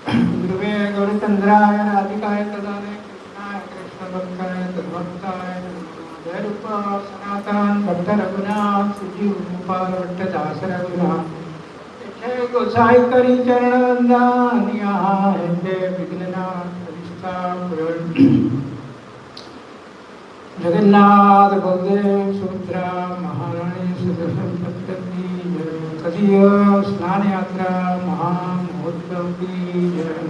Guruve Gaurachandraya Radhikaya Tadane Krishnaya Krishna Bhaktaya Tadbhaktaya Jai Rupa Sanatan Bhatta Raghunath Suji Rupa Bhatta Dasa Raghunath Jai Gosai Kari Charananda Niyaha Hende Vignana Adhishta Jagannath Baldev Subhadra Maharani Sudarshan Chakravarti Kadiya Snana Yatra Mahamahotsav ki Jai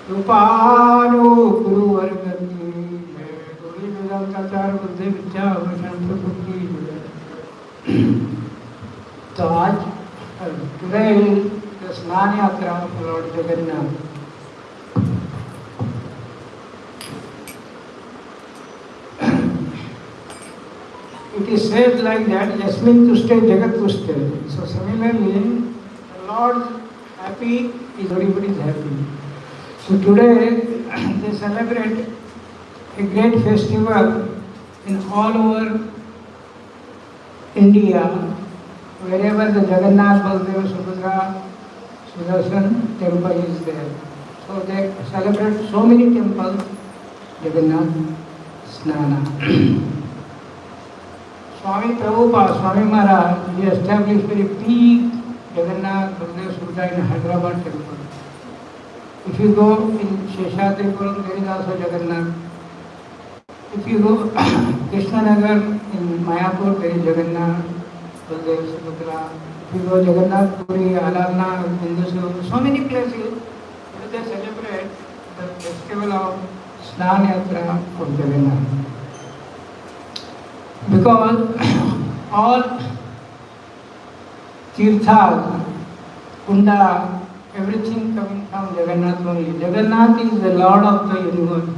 Rupanu Guru Varga ki Jai Gauri Vedantacharya Buddha Vidya Bhushan Prabhu ki Jai. So today is the Snana Yatra of Lord Jagannath. It is said like that, Yasmin Tushte Jagat Tushte. So similarly, the Lord happy is everybody is happy. So today they celebrate a great festival in all over India, wherever the Jagannath, Baldev, Subhadra, Sudarshan temple is there. So they celebrate so many temples, Jagannath.Snana. Swami Prabhupada, Swami Maharaj, he established very big Jagannath Baldev Subhadra in Hyderabad temple. If you go in Sheshatripuram, there is also Jagannath. If you go Krishnanagar in Mayapur, there is Jagannath Baldev Subhadra. If you go Jagannath Puri, Alarna, Hindusur, so many places where they celebrate the festival of Snana Yatra of Jagannath. Because all tirthas, kunda, everything coming from Jagannath only. Jagannath is the Lord of the universe,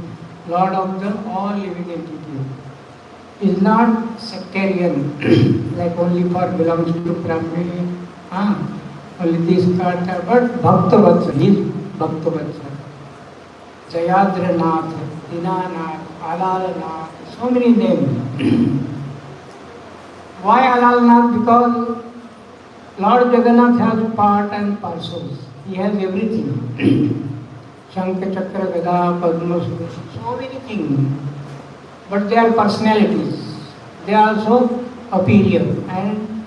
Lord of the all living entities. He is not sectarian, like only for belongs to Brahmini, only this part, but Bhaktivedanta, he is Bhaktivedanta. Jayadranath, Dinanath, Alalanath, so many names. Why Alalnath? Because Lord Jagannath has part and parcels. He has everything. Shankha, Chakra, Gada, Padma, so many things. But they are personalities. They are also appear. And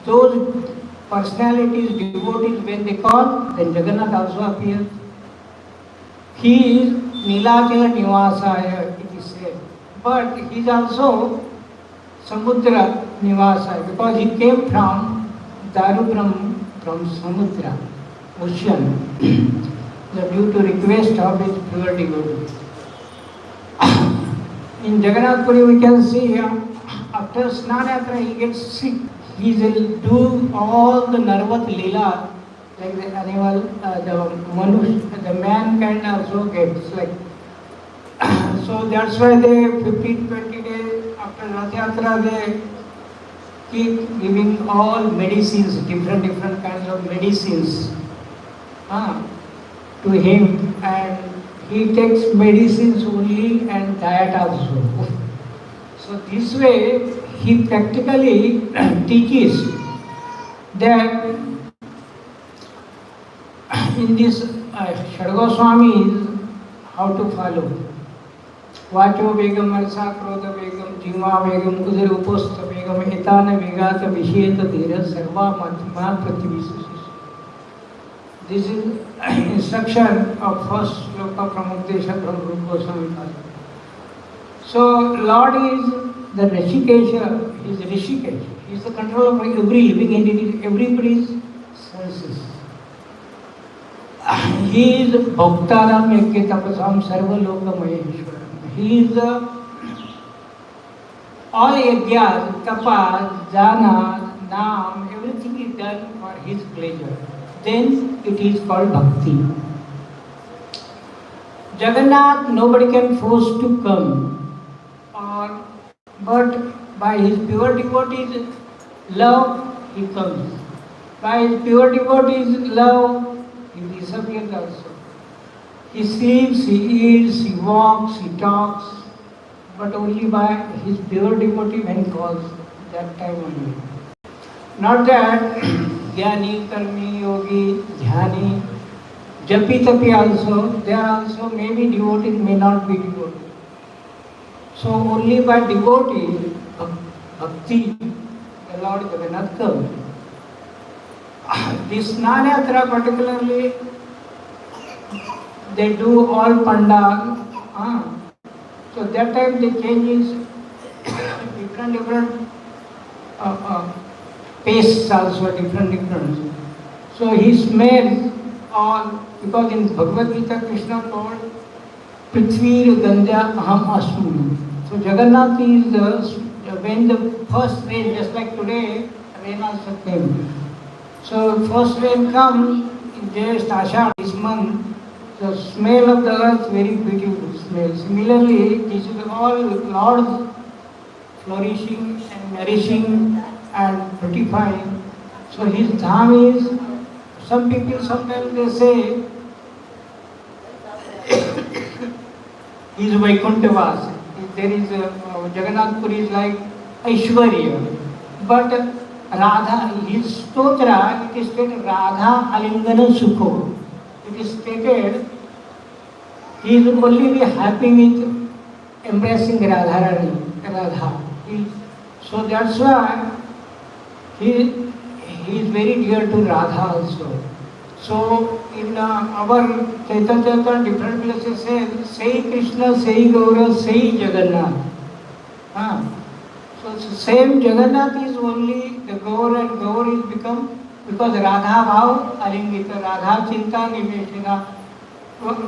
those personalities, devotees, when they call, then Jagannath also appears. He is Nilachala Nivasaya, it is said. But he is also Samudra Nivasa, because he came from Darubram, from Samudra, ocean, due to request of his pure devotee. In Jagannath Puri we can see after Snana Yatra he gets sick. He will do all the Narvat Leela, like the animal, the mankind also gets like. So that's why they 15-20 days after Rath Yatra they keep giving all medicines, different kinds of medicines to him, and he takes medicines only and diet also. So this way he practically teaches that in this Shadgoswami how to follow. Vacho Begam, Marsa Krodha Begam, Jima Begam, Udar Uposta Begam, Etana Vegata Visheta Dhira, Sarva Matma Prativisis. This is instruction of first sloka Pramukdesha from Rupa Goswami. So Lord is the Rishikesha, he is Rishikesh. He is the control of every living entity, everybody's senses. He is Bhaktaram Ekya Tapasam Sarva Loka Maheshwaram. He is the all yagyas, tapas, jana, nam, everything is done for his pleasure. Then it is called bhakti. Jagannath, nobody can force to come, but by his pure devotees' love, he comes. By his pure devotees' love, he disappears also. He sleeps, he eats, he walks, he talks, but only by his pure devotee when he calls, that time only. Not that Jnani, Karmi, Yogi, Dhyani, Japi Tapi also, there also maybe devotees, may not be devotees. So only by devotee, Bhakti, the Lord Jagannath comes. This Snana Yatra particularly, they do all pandal. So that time they changes different pastes also, different. So he smells all, because in Bhagavad Gita Krishna told, Prithvi Gandhya Aham Asmi. So Jagannath is when the first rain, just like today, rain also came. So first rain comes in Jyesht Ashad, this month, the smell of the earth, very beautiful smell. Similarly, this is all Lord's flourishing and nourishing and beautifying. So his dham is, some people sometimes they say, he is Vaikunthavas. There is Jagannath Puri is like Aishwarya. But Radha, his stotra, it is stated Radha Alingana Sukho. It is stated he is only be happy with embracing Radha. So that's why he is very dear to Radha also. So in our Chaitanya Charitamrita, different places say, Sei Krishna, Sei Gaura, Sei Jagannath. So same Jagannath is only the Gaur, and Gaur is become, because Radha Bhav Alingita, Radha Chinta Niveshana.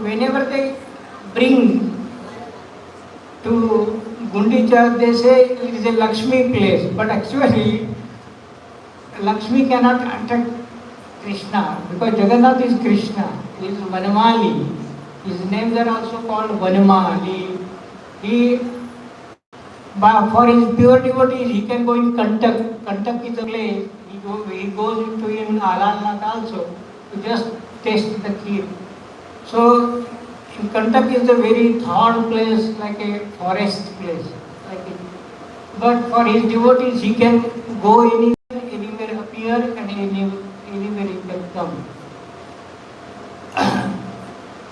Whenever they bring to Gundicha, they say it is a Lakshmi place, but actually Lakshmi cannot attract Krishna, because Jagannath is Krishna, he is Vanamali. His names are also called Vanamali. For his pure devotees, he can go in Kantak. Kantak is a place, he goes into in Alalnath also to just taste the kheer. So in Kantak is a very thorn place, like a forest place. But for his devotees, he can go anywhere appear, and anywhere he can come.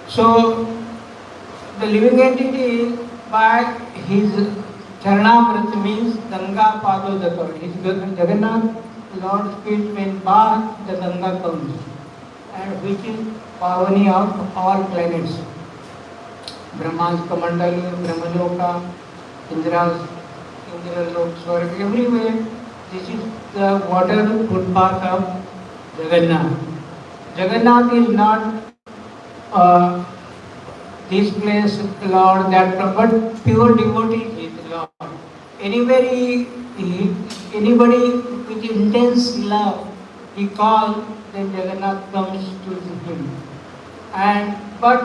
So the living entity, by his Charanamrita, means Ganga Padodaka. His Jagannath, Lord's feet, when bath, the Ganga comes, and which is Pavani of all planets. Brahma's Kamandali, Brahmaloka, Indra's Indralok, Swarga, everywhere. This is the water footpath of Jagannath. Jagannath is not this place, Lord, that, but pure devotee is Lord. Anybody with intense love, he calls, then Jagannath comes to him. But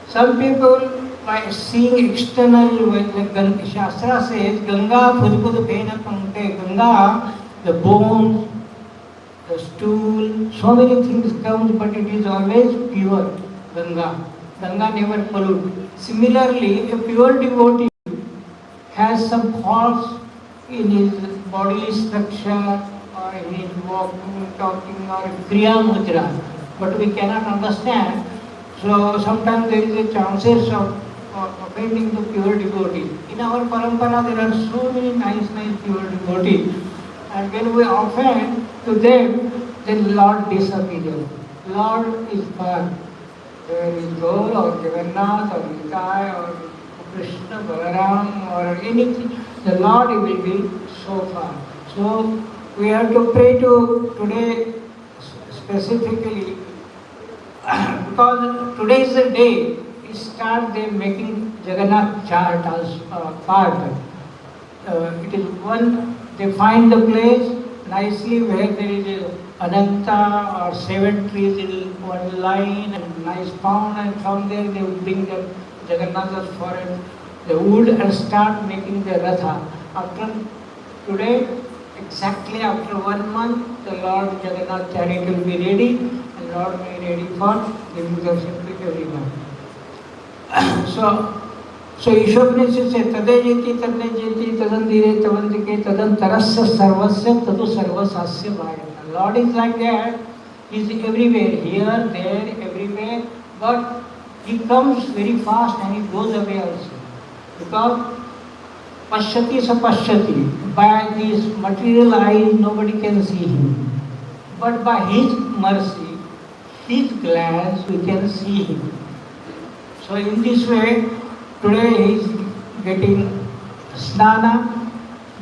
some people, by seeing external, like Shastra says, Ganga Phudpud Bhena Pankte, Ganga, the bones, the stool, so many things come, but it is always pure, Ganga. Ganga never pollutes. Similarly, a pure devotee has some faults in his bodily structure, or in his walking, talking, or Kriya Mudra, but we cannot understand. So sometimes there is a chances of offending the pure devotee. In our parampara, there are so many nice pure devotees, and when we offend to them, then Lord disappears. Lord is far. There is Gaur or Jagannath or Nitai or Krishna, Balaram or anything. The Lord will be so far. So we have to pray to today specifically, because today is the day we start them making Jagannath chart as part. It is one, they find the place nicely where there is a Ananta or 7 trees in one line and nice pond, and from there they will bring the Jagannath's forehead, the wood, and start making the Ratha. After today, exactly after 1 month, the Lord Jagannath chariot will be ready, and Lord will be ready for giving darshan to everyone. So Ishopnish says, Tadejiti, Tadejiti, Tadandire, Tavandike, Tadantarasya Sarvasya, Tadu Sarvasasya Vayana. Lord is like that. He is everywhere, here, there, everywhere. But He comes very fast and He goes away also. Because Pashyati sapashyati. By these material eyes, nobody can see Him. But by His mercy, His glance, we can see Him. So in this way, today He is getting Snana.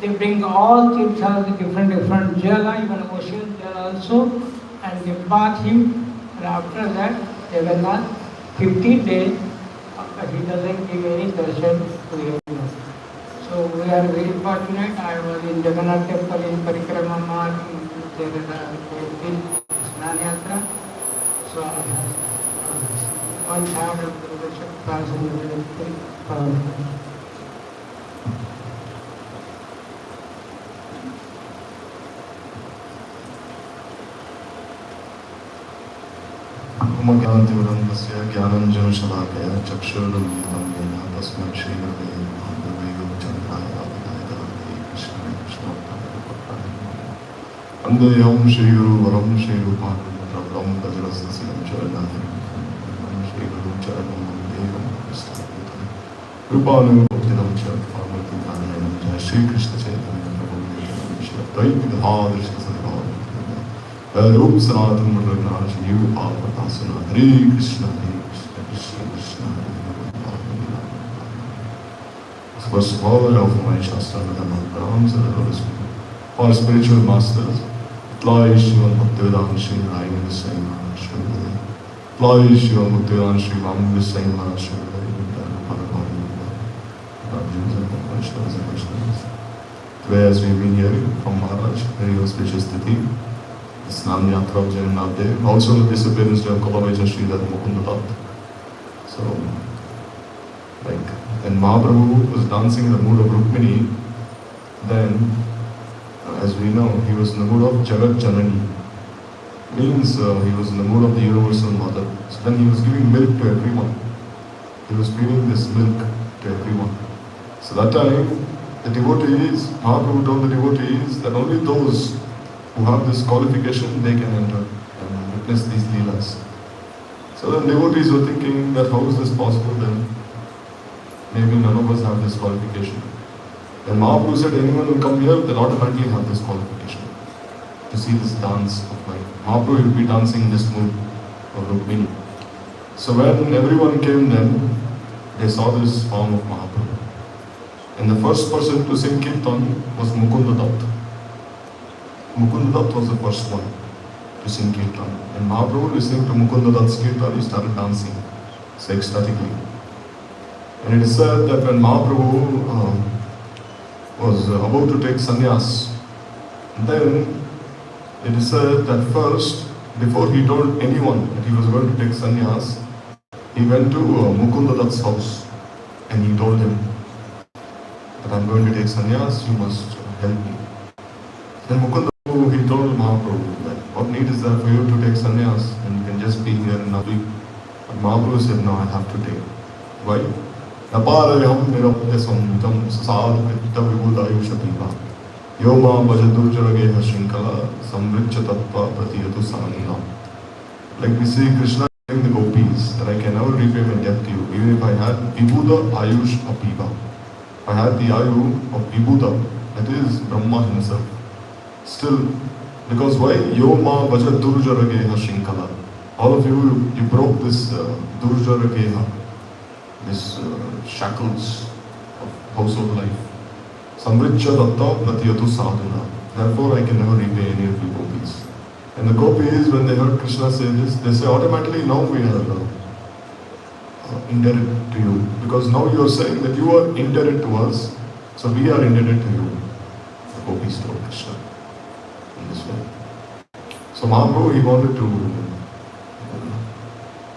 They bring all tirthas, different jala, even ocean jala also, and they bath him. And after that, Jagannath, 15 days, he doesn't give any darshan to everyone. So we are very fortunate. I was in Jagannath temple in Parikrama Marg, there is a Snana Yatra. So I have 1/3 of the worship class in the ज्ञानतिवरन्दस्य ज्ञानञ्जनशलाकया चक्षुरुन्मिलितं येन तस्मै श्रीगुरवे महादेवाय विनायकाय कृष्णाय कृष्णोत्तराय वन्देऽहं श्रीगुरुवरं श्रीरूपानुग्रहं वज्रस्तसिलं चरणाय श्रीगुरुं चरणं वन्देऽहं कृष्णाय रूपानुग्रहं च पार्वतीनारायणं जय श्रीकृष्ण चैतन्य प्रभु नित्यानन्द रूप सनातन रघुनाथ जीव पार्वता सुना हरे Krishna Krishna Krishna First of all, I offer my Shastra-Dhamma Pranams and acknowledgement for our spiritual masters, Apply Shiva Bhaktivedanta Sri Raghavendra Sai Maharaj Sri Apply Shiva Bhaktivedanta Sri Raghavendra Sai Maharaj Sri Today, as we've been hearing from Maharaj, very auspicious Tithi, Snana Yatra of Jagannath Day, also the disappearance of Kalavaja Sridhar Mukunda Tat. So, like, when Mahaprabhu was dancing in the mood of Rukmini, then, as we know, he was in the mood of Jagat Janani. Means he was in the mood of the universal mother. So then he was giving milk to everyone. He was giving this milk to everyone. So that time, the devotees, Mahaprabhu told the devotees that only those who have this qualification, they can enter and witness these leelas. So the devotees were thinking that how is this possible then? Maybe none of us have this qualification. When Mahaprabhu said anyone will come here, they'll automatically have this qualification to see this dance of life. Mahaprabhu will be dancing in this mood of Rukmini. So when everyone came then, they saw this form of Mahaprabhu. And the first person to sing Kirtan was Mukunda Dutt. Mukunda Dutt was the first one to sing Kirtan. And Mahaprabhu, listening to Mukunda Dutt's Kirtan, he started dancing so ecstatically. And it is said that when Mahaprabhu was about to take sannyas, then it is said that first, before he told anyone that he was going to take sannyas, he went to Mukunda Dutt's house and he told him that I'm going to take sannyas, you must help me. Then Mukunda, he told Mahaprabhu that what need is there for you to take sannyas and you can just be here and nothing. But Mahaprabhu said, no, I have to take. Why? Naparayam nirapyasam sasadu pitta vibhudayushapiva yoma bhajadurjarageha shinkala samricha tattva pratiyatu sanina. Like we see Krishna telling the gopis that I can never repay my debt to you, even if I had vibhuda ayush apiva. If I had the ayu of vibhuda, that is Brahma himself. Still, because why? Yoma bhajadurjarageha shinkala. All of you broke this durjarageha, this shackles of household life. Samricha datta pratiyatu sadhana. Therefore, I can never repay any of you gopis. And the gopis, when they heard Krishna say this, they say automatically, now we are indebted to you. Because now you are saying that you are indebted to us, so we are indebted to you. The gopis told Krishna in this way. So Mahaprabhu, he wanted to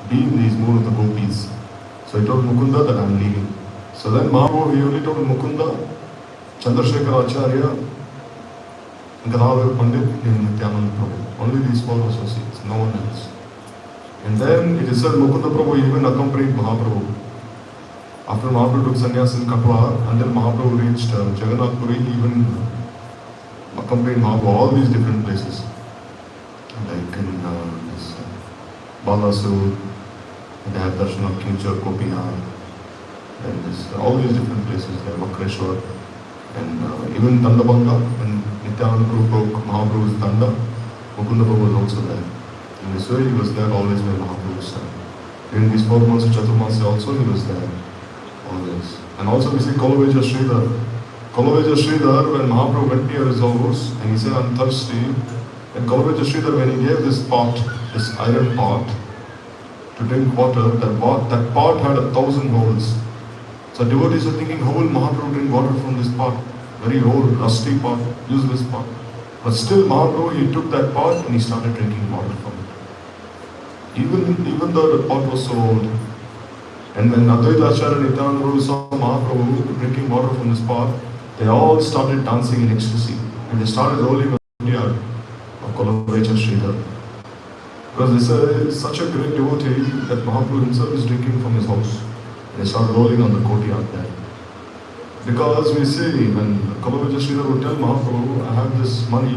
be in these mood of the gopis. So he told Mukunda that I am leaving. So then Mahaprabhu, he only told Mukunda, Chandrasekhar Acharya, Gadadhar Pandit, and Nityananda Prabhu. Only these four associates, no one else. And then it is said Mukunda Prabhu even accompanied Mahaprabhu. After Mahaprabhu took sannyas in Katwa, until Mahaprabhu reached Jagannath Puri, he even accompanied Mahaprabhu all these different places. Balasur, they had darshan of Kinchar, Kopinath, and all these different places there, Makreshwar, and even Dandabanga, when Nityananda Prabhu broke Mahaprabhu's Danda, Mukunda Prabhu was also there. In this way, he was there always when Mahaprabhu was there. During these 4 months of Chaturmasya also, he was there always. And also we see Kolaveja Sridhar. Kolaveja Sridhar, when Mahaprabhu went near his house and he said, I'm thirsty, and Kolaveja Sridhar, when he gave this pot, this iron pot, to drink water, that pot had 1,000 holes. So devotees are thinking, how will Mahaprabhu drink water from this pot? Very old, rusty pot, useless pot. But still Mahaprabhu, he took that pot and he started drinking water from it. Even though the pot was so old. And when Advaita Acharya and Nityananda Prabhu saw Mahaprabhu drinking water from this pot, they all started dancing in ecstasy. And they started rolling on the courtyard of Kolaveja Sridhar. Because they said, such a great devotee that Mahaprabhu himself is drinking from his house. And they started rolling on the courtyard there. Because we see, when Kolaveja Sridhar would tell Mahaprabhu, I have this money,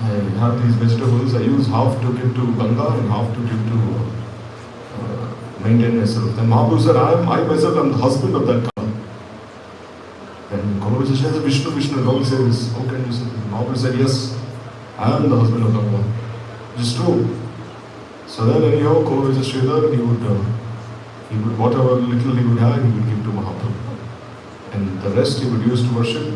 I have these vegetables, I use half to give to Ganga and half to give to maintain myself. Then Mahaprabhu said, I myself am the husband of that cow. Then Kolaveja Sridhar said, Vishnu, Vishnu, all say this. How can you say this? Mahaprabhu said, yes, I am the husband of Ganga. Which is true. So then anyhow, Kolaveja Sridhar, he would, whatever little he would have, he would give to Mahaprabhu. And the rest he would use to worship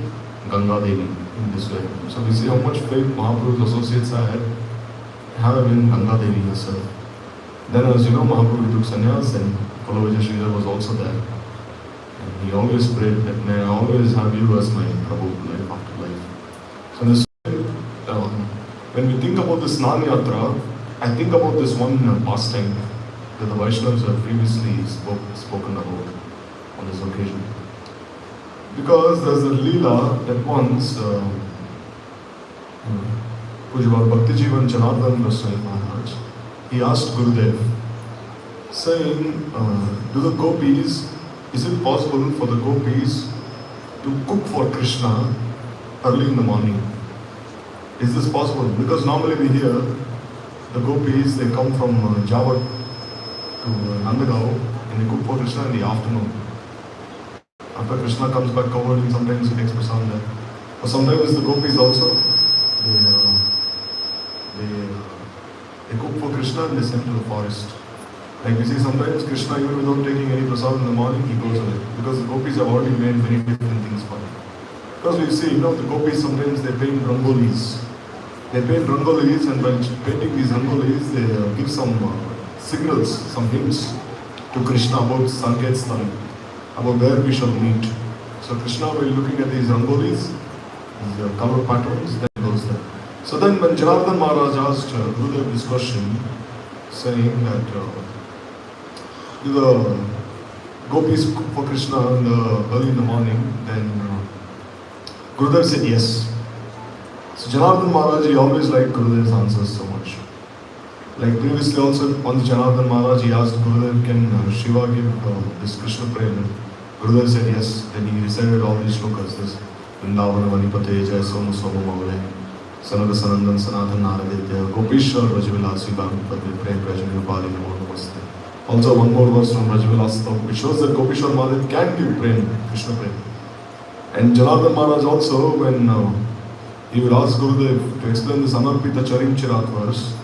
Ganga Devi in this way. So we see how much faith Mahaprabhu's associates have in Ganga Devi herself. Then as you know, Mahaprabhu took sannyas and Kolaveja Sridhar was also there. And he always prayed that, may I always have you as my Prabhu life after life. So this when we think about the Snana Yatra, I think about this one pastime that the Vaishnavas have previously spoken about on this occasion. Because there's a Leela that once Pujyapad Bhaktivedanta Janardhan Goswami Maharaj, he asked Gurudev, saying, do the gopis, is it possible for the gopis to cook for Krishna early in the morning? Is this possible? Because normally we hear the gopis, they come from Java to Nandagaon and they cook for Krishna in the afternoon. After Krishna comes back covered and sometimes he takes prasad there. Or sometimes the gopis also, they cook for Krishna and they send to the forest. Like we see sometimes Krishna, even without taking any prasad in the morning, he goes away. Because the gopis have already made many different things for him. Because we see, the gopis sometimes they paint rangolis. They paint rangolis, and by painting these rangolis, they give some signals, some hints to Krishna about Sanket Sthan, about where we shall meet. So Krishna, while looking at these rangolis, these color patterns, then goes there. So then when Janardhan Maharaj asked Gurudev this question, saying that do the gopis cook for Krishna early in the morning, then Gurudev said yes. So Janardhan Maharaj, he always liked Gurudev's answers so much. Like previously also, once Janardhan Maharaj, he asked Gurudev, can Shiva give this Krishna prayer? Gurudev said yes. Then he recited all these shlokas, this Vrindavana Vanipate Jai Somu Somu Maule, Sanada Sanandan Sanathan Naraditya, Gopishwar Rajavilasi Bhakti Prem Prajani Upali Namo Namaste. Also one more verse from Rajavilasa, which shows that Gopishwar Mahadev can give prem, Krishna prem. And Janardhan Maharaj also, when he would ask Gurudev to explain this Anarpita Charim Chirat verse,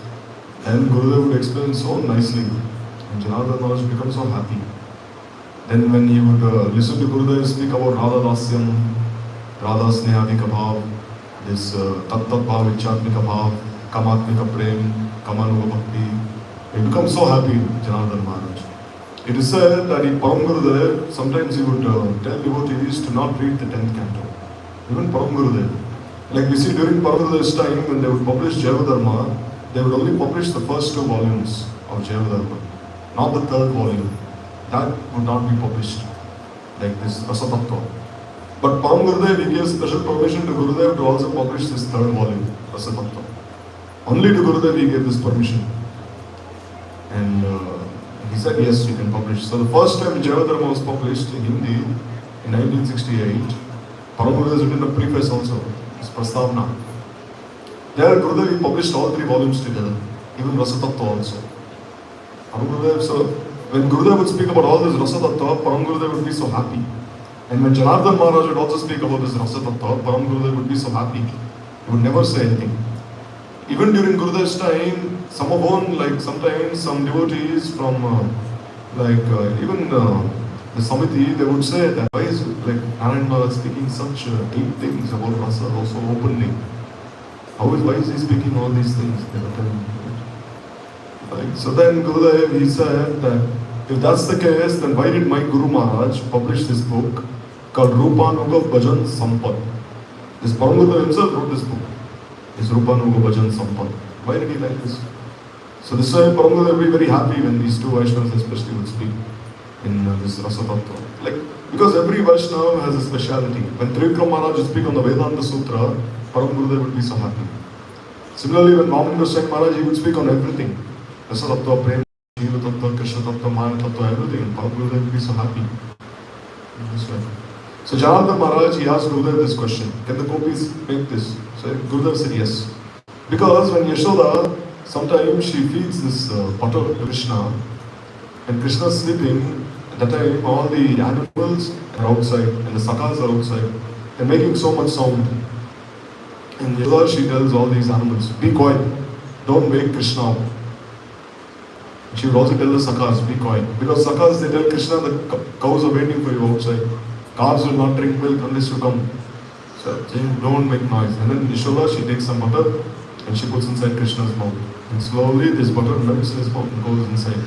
and Gurudev would explain so nicely, and Janardhan Maharaj would become so happy. Then when he would listen to Gurudev speak about Radha Dasyam, Radha Snehadika Bhav, this Tat Tat Bhav Ichatmika Bhav, Kamatmika Prem, Kamanuga Bhakti, he becomes so happy, Janardhan Maharaj. It is said that in Param Gurudev, sometimes he would tell devotees to not read the 10th canto. Even Param Gurudev. Like we see during Param Gurudev's time, when they would publish Jayavadharma, they would only publish the first 2 volumes of Jayavadharma, not the 3rd volume. That would not be published, like this Rasatattva. But Param Gurudev, he gave special permission to Gurudev to also publish this 3rd volume, Rasatattva. Only to Gurudev he gave this permission. And he said, yes, you can publish. So the first time Jayavadharma was published in Hindi in 1968, Param Gurudev has written a preface also, it's Prastavna. There Gurudev he published all 3 volumes together, even Rasatattva also. Param Gurudev, so when Gurudev would speak about all this Rasa Tattva, Param Gurudev would be so happy. And when Janardhan Maharaj would also speak about this Rasa Tattva, Param Gurudev would be so happy. He would never say anything. Even during Gurudev's time, some of own, like sometimes some devotees from even the Samiti, they would say that why is like Narayan Maharaj speaking such deep things about Rasa also openly? Why is he speaking all these things? They were telling me. Like, so then Gurudev, he said that if that's the case, then why did my Guru Maharaj publish this book called Rupanuga Bhajan Sampad? This Param Gurudev himself wrote this book. This Rupanuga Bhajan Sampad. Why did he like this? So this way Param Gurudev will be very happy when these two Vaishnavas especially would speak in this Rasa Tattva. Like, because every Vaishnava has a speciality. When Trivikram Maharaj would speak on the Vedanta Sutra, Param Gurudev would be so happy. Similarly, when Vaman Goswami Maharaj, he would speak on everything. Rasa Tattva, Prem, Jiva Tattva, Krishna Tattva, Maya Tattva, everything. And Param Gurudev would be so happy. This way. So Janardhan Maharaj, he asked Gurudev this question. Can the gopis make this? So Gurudev said yes. Because when Yashoda, sometimes she feeds this butter to Krishna, and Krishna is sleeping, at that time all the animals are outside and the sakas are outside. They're making so much sound. And Yashoda, she tells all these animals, be quiet, don't wake Krishna up. She would also tell the sakas, be quiet. Because sakas, they tell Krishna, the cows are waiting for you outside. Calves will not drink milk unless you come. So don't make noise. And then Yashoda, she takes some butter and she puts inside Krishna's mouth. And slowly this butter melts in his mouth and goes inside.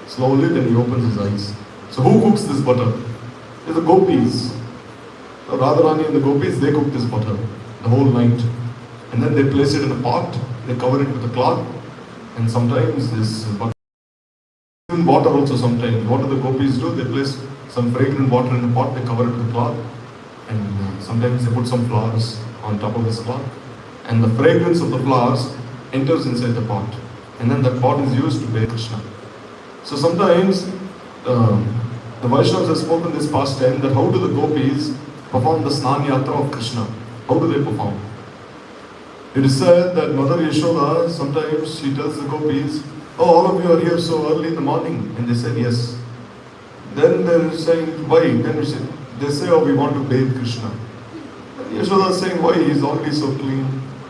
Slowly then he opens his eyes. So who cooks this butter? It's the gopis. So Radharani and the gopis, they cook this butter the whole night. And then they place it in a pot, they cover it with a cloth, and sometimes this butter, even water also sometimes. What do the gopis do? They place some fragrant water in a pot, they cover it with a cloth, and sometimes they put some flowers on top of this cloth. And the fragrance of the flowers enters inside the pot. And then that pot is used to bathe Krishna. So sometimes the Vaishnavas have spoken this past time that how do the gopis perform the Snana Yatra of Krishna? How do they perform? It is said that Mother Yashoda, sometimes she tells the gopis, oh, all of you are here so early in the morning. And they said yes. Then they're saying, why? Then they say, oh, we want to bathe Krishna. And Yashoda is saying, why? He's already so clean.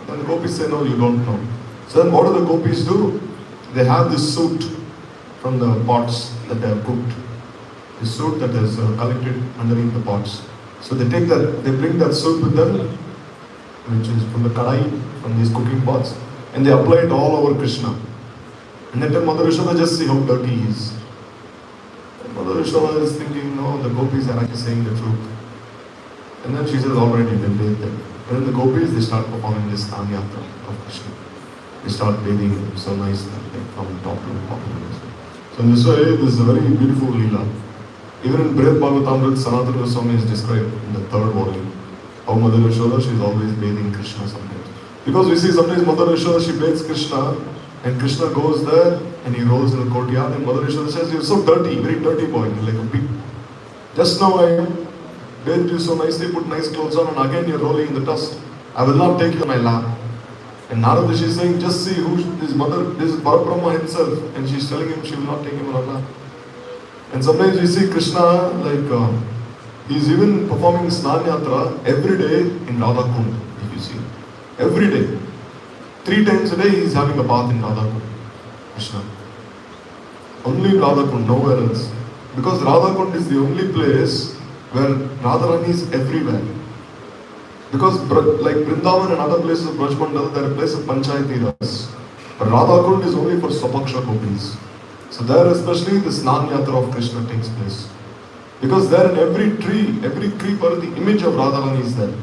And the gopis say, no, you don't know. So then what do the gopis do? They have this soot from the pots that they have cooked. The soot that is collected underneath the pots. So they take that, they bring that soot with them, which is from the kadai, from these cooking pots, and they apply it all over Krishna. And then tell Mother Yashoda, just see how dirty he is. And Mother Yashoda is thinking, no, the gopis are actually saying the truth. And then she says, alright, you can bathe them. And then the gopis, they start performing this Snana Yatra of Krishna. They start bathing him so nice that they from top to bottom. So in this way, this is a very beautiful Leela. Even in Brihad Bhagavatamrita, Sanatana Goswami is described in the third volume. How Mother Yashoda, she is always bathing Krishna sometimes. Because we see sometimes Mother Yashoda, she bathes Krishna, and Krishna goes there and he rolls in the courtyard, and Mother Yashoda says, you're so dirty, very dirty boy, like a pig. Just now I bathed you so nicely, put nice clothes on, and again you're rolling in the dust. I will not take you on my lap. And Narada, she's saying, just see who this mother, this is Parabrahma himself, and she's telling him she will not take him on her lap. And sometimes we see Krishna, like, he's even performing Snana Yatra every day in Radha Kund, if you see. Every day. 3 times a day he's having a bath in Radha Kund, Krishna. Only in Radha Kund, nowhere else. Because Radha Kund is the only place where Radharani is everywhere. Because like Vrindavan and other places of Braj Mandal, they are a place of Panchayati Ras. But Radha Kund is only for Sapaksha gopis. So there especially the Snana Yatra of Krishna takes place. Because there in every creeper, the image of Radharani is there.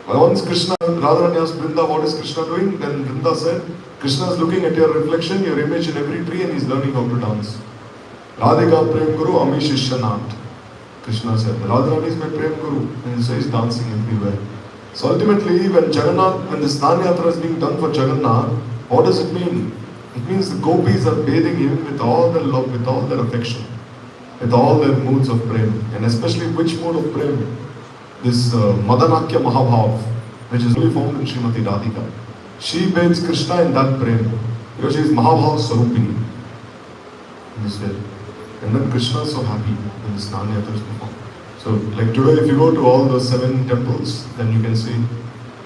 Once Krishna, Radharani asked Vrinda, what is Krishna doing? Then Vrinda said, Krishna is looking at your reflection, your image in every tree, and he is learning how to dance. Radhika Prem Guru Ami Shishyanat. Krishna said, Radharani is my Prem Guru, and so he is dancing everywhere. So ultimately, when the Snana Yatra is being done for Jagannath, what does it mean? It means the gopis are bathing him with all their love, with all their affection, with all their moods of prem, and especially which mood of prem? This Madanakya Mahabhav, which is only found in Srimati Radhika. She bathes Krishna in that prem, because she is Mahabhav Sarupini. in this way. And then Krishna is so happy when the Snana Yatra is performed. So, like today, if you go to all the 7 temples, then you can see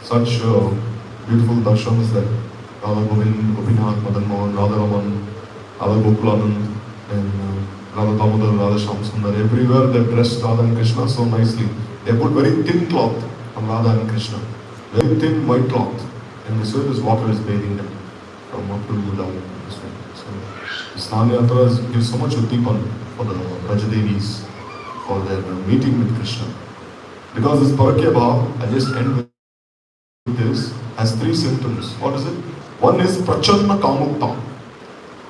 such beautiful darshans that Radha Govind, Gopinath, Madan Mohan, Radha Raman, Radha Gokulanand, and Radha Damodar, Radha Shyam Sundar. Everywhere they dress Radha and Krishna so nicely. They put very thin cloth on Radha and Krishna. Very thin white cloth. And this way this water is bathing them from up to down this way. So the Snana Yatra gives so much uddipan for the Brajadevis for their meeting with Krishna. Because this Parakya Bhav, I just end with this, has 3 symptoms. What is it? One is Prachanna Kamukta.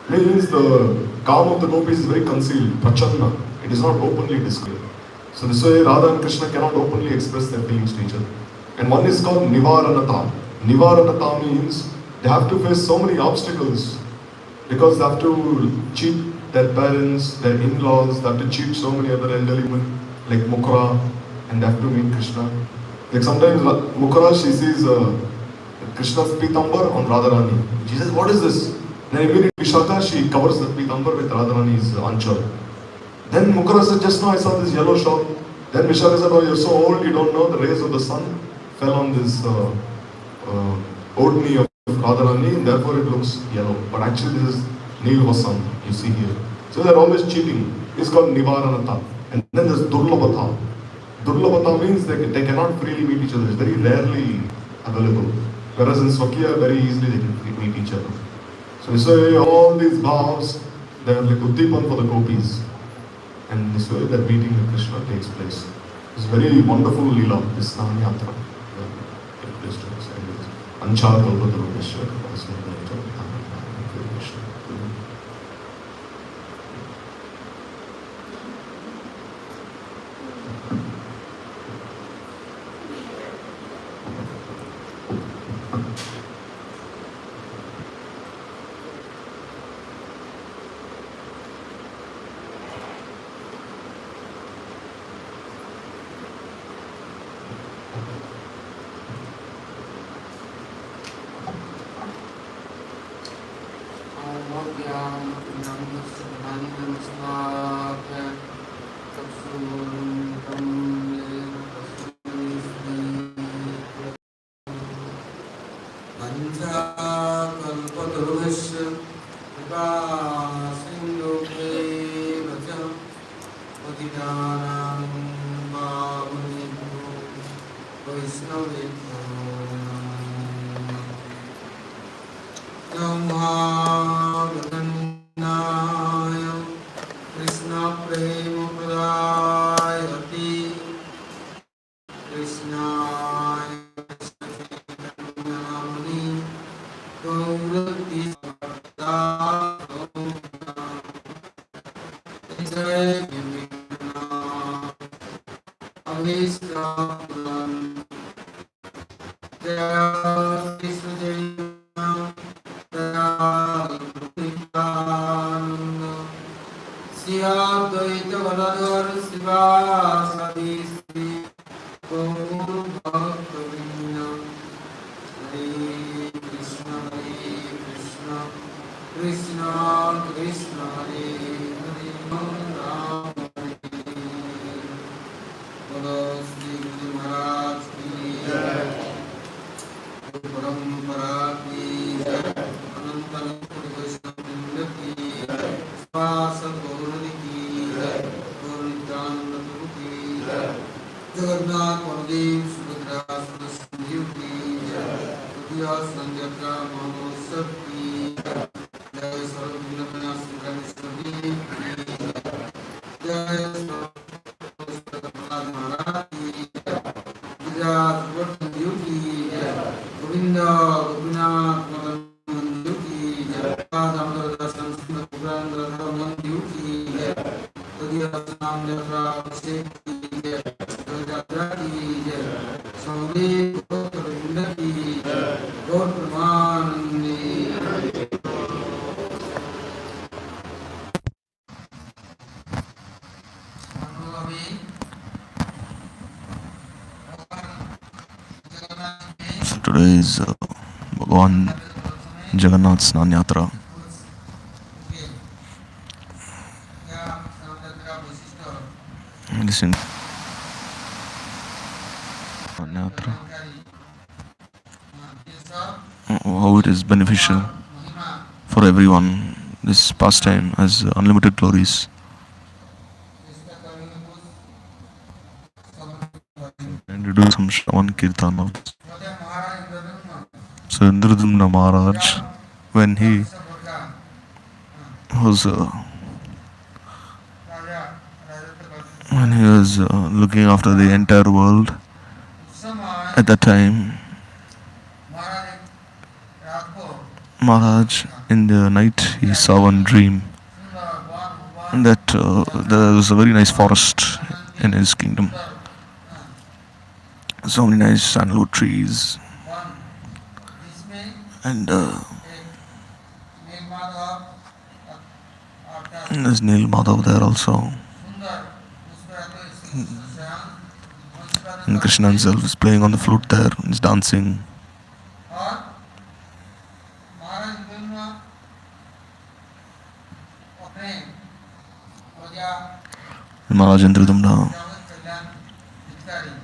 Means the calm of the gopis is very concealed. Prachanna. It is not openly displayed. So this way Radha and Krishna cannot openly express their feelings to each other. And one is called Nivaranata. Nivaranata means they have to face so many obstacles because they have to cheat their parents, their in-laws, they have to cheat so many other elderly women like Mukra, and they have to meet Krishna. Like sometimes Mukra, she sees Krishna's Pitambar on Radharani. She says, what is this? Then immediately Vishaka, she covers the Pitambar with Radharani's anchor. Then Mukra said, just now I saw this yellow shawl. Then Vishaka said, oh, you're so old, you don't know the rays of the sun fell on this Odni of Radharani, and therefore it looks yellow. But actually this is Nilvasan, you see here. So they're always cheating. It's called Nivaranata. And then there's Durlabhata. Durlabhata means they cannot freely meet each other. It's very rarely available. Whereas in Swakya, very easily they can meet each other. So we say all these bhavs, they are like uddipan for the gopis. And this way that meeting with Krishna takes place. It's very wonderful lila, this Snana Yatra. Anchar Kalpatarupeshwar, Krishna. Today is Bhagavan Jagannath Snana Yatra. Listen on Yatra, how it is beneficial for everyone. This pastime has unlimited glories. And to do some Shravan Kirtan of this. So Indradumna Maharaj, when he was looking after the entire world, at that time, Maharaj in the night he saw one dream that there was a very nice forest in his kingdom. So many nice sandalwood trees, and there's Nil Madhav there also. And Krishna himself is playing on the flute there, he's dancing. Maharaj Indradumna,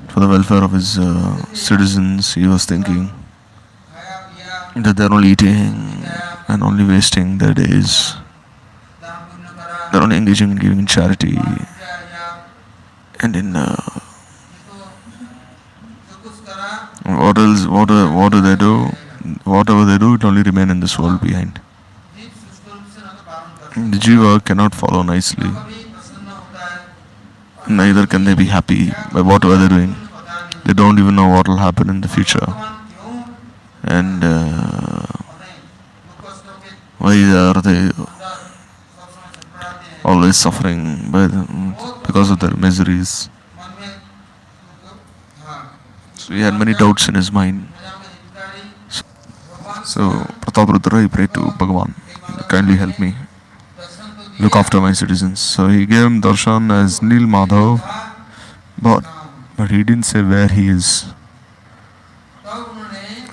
for the welfare of his citizens, he was thinking that they're only eating and only wasting their days. They're only engaging in giving in charity and in what do they do? Whatever they do, it only remain in this world behind. The jiva cannot follow nicely. Neither can they be happy by whatever they're doing. They don't even know what will happen in the future. And why are they always suffering because of their miseries? So he had many doubts in his mind. So Prataprudra, he prayed to Bhagavan, kindly help me, look after my citizens. So he gave him darshan as Nil Madhav, but he didn't say where he is.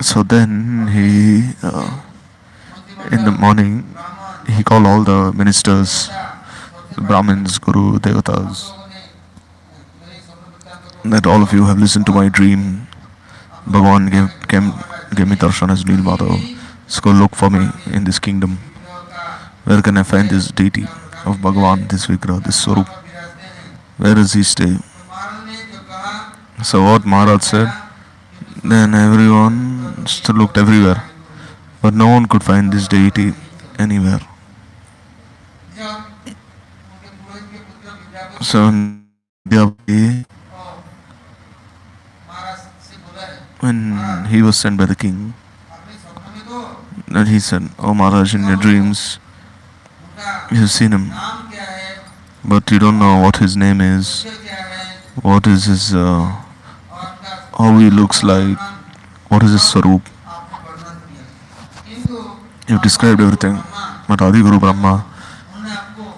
So then he, in the morning, he called all the ministers, the Brahmins, Guru, Devatas, that all of you have listened to my dream. Bhagavan gave me darshan as Nil Madhav. So go look for me in this kingdom. Where can I find this deity of Bhagavan, this Vigraha, this Swarup? Where does he stay? So what Maharaj said, then everyone still looked everywhere, but no one could find this deity anywhere. So when he was sent by the king, then he said, "Oh Maharaj, in your dreams, you have seen him, but you don't know what his name is, what is his, how he looks like, what is his Swarup. You've described everything, but Adi Guru Brahma,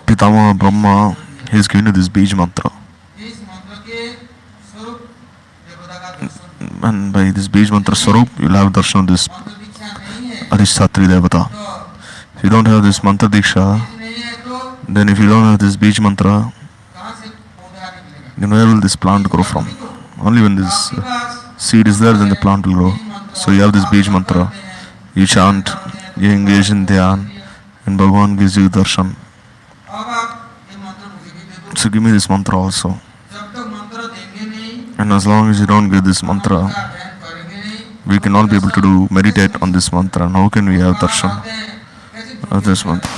Pitama Brahma, he has given you this Bij Mantra. And by this Bij Mantra Swarup, you'll have darshan of this Adhishthatri Devata. If you don't have this Mantra Diksha, then if you don't have this Bij Mantra, then where will this plant grow from? Only when this seed is there, then the plant will grow. So you have this Bij Mantra, you chant, you engage in dhyan, and Bhagavan gives you darshan. So give me this mantra also. And as long as you don't get this mantra, we cannot be able to meditate on this mantra. And how can we have darshan of this mantra?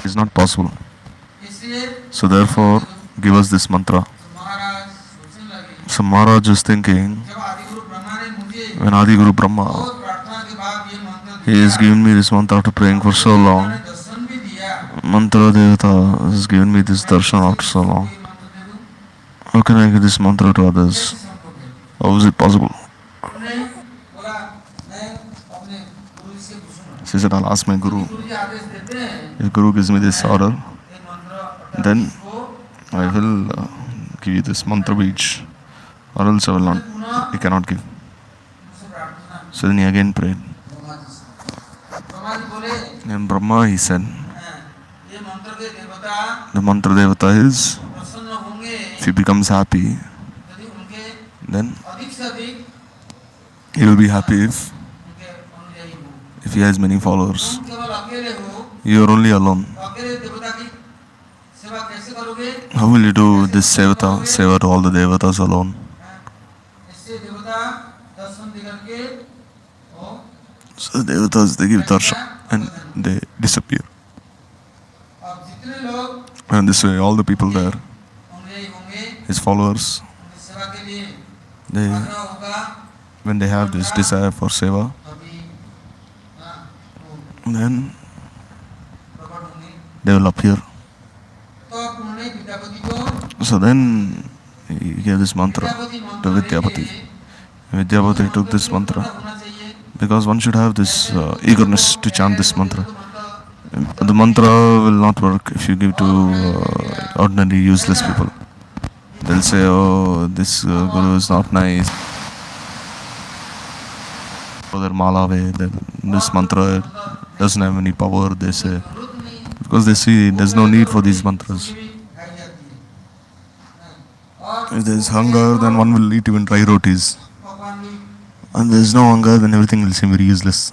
It's not possible. So therefore, give us this mantra. So Maharaj is thinking, when Adi Guru Brahma, he has given me this mantra after praying for so long. Mantra Devata has given me this darshan after so long. How can I give this mantra to others? How is it possible? She said, I'll ask my Guru. If Guru gives me this order, then I will give you this mantra beach, or else I will not. He cannot give. So then he again prayed. And Brahma, he said, The mantra devata is, if he becomes happy, then he will be happy if he has many followers. You are only alone. How will you do this seva to all the devatas alone? So the devatas, they give darshan and they disappear. And this way all the people there, his followers, when they have this desire for seva, then they will appear. So then he gave this mantra to Vidyapati. Vidyapati took this mantra because one should have this eagerness to chant this mantra. The mantra will not work if you give to ordinary useless people. They'll say, oh, this guru is not nice. Their mala way, this mantra doesn't have any power, they say. Because they see there's no need for these mantras. If there's hunger, then one will eat even dry rotis. And there's no hunger, then everything will seem very useless.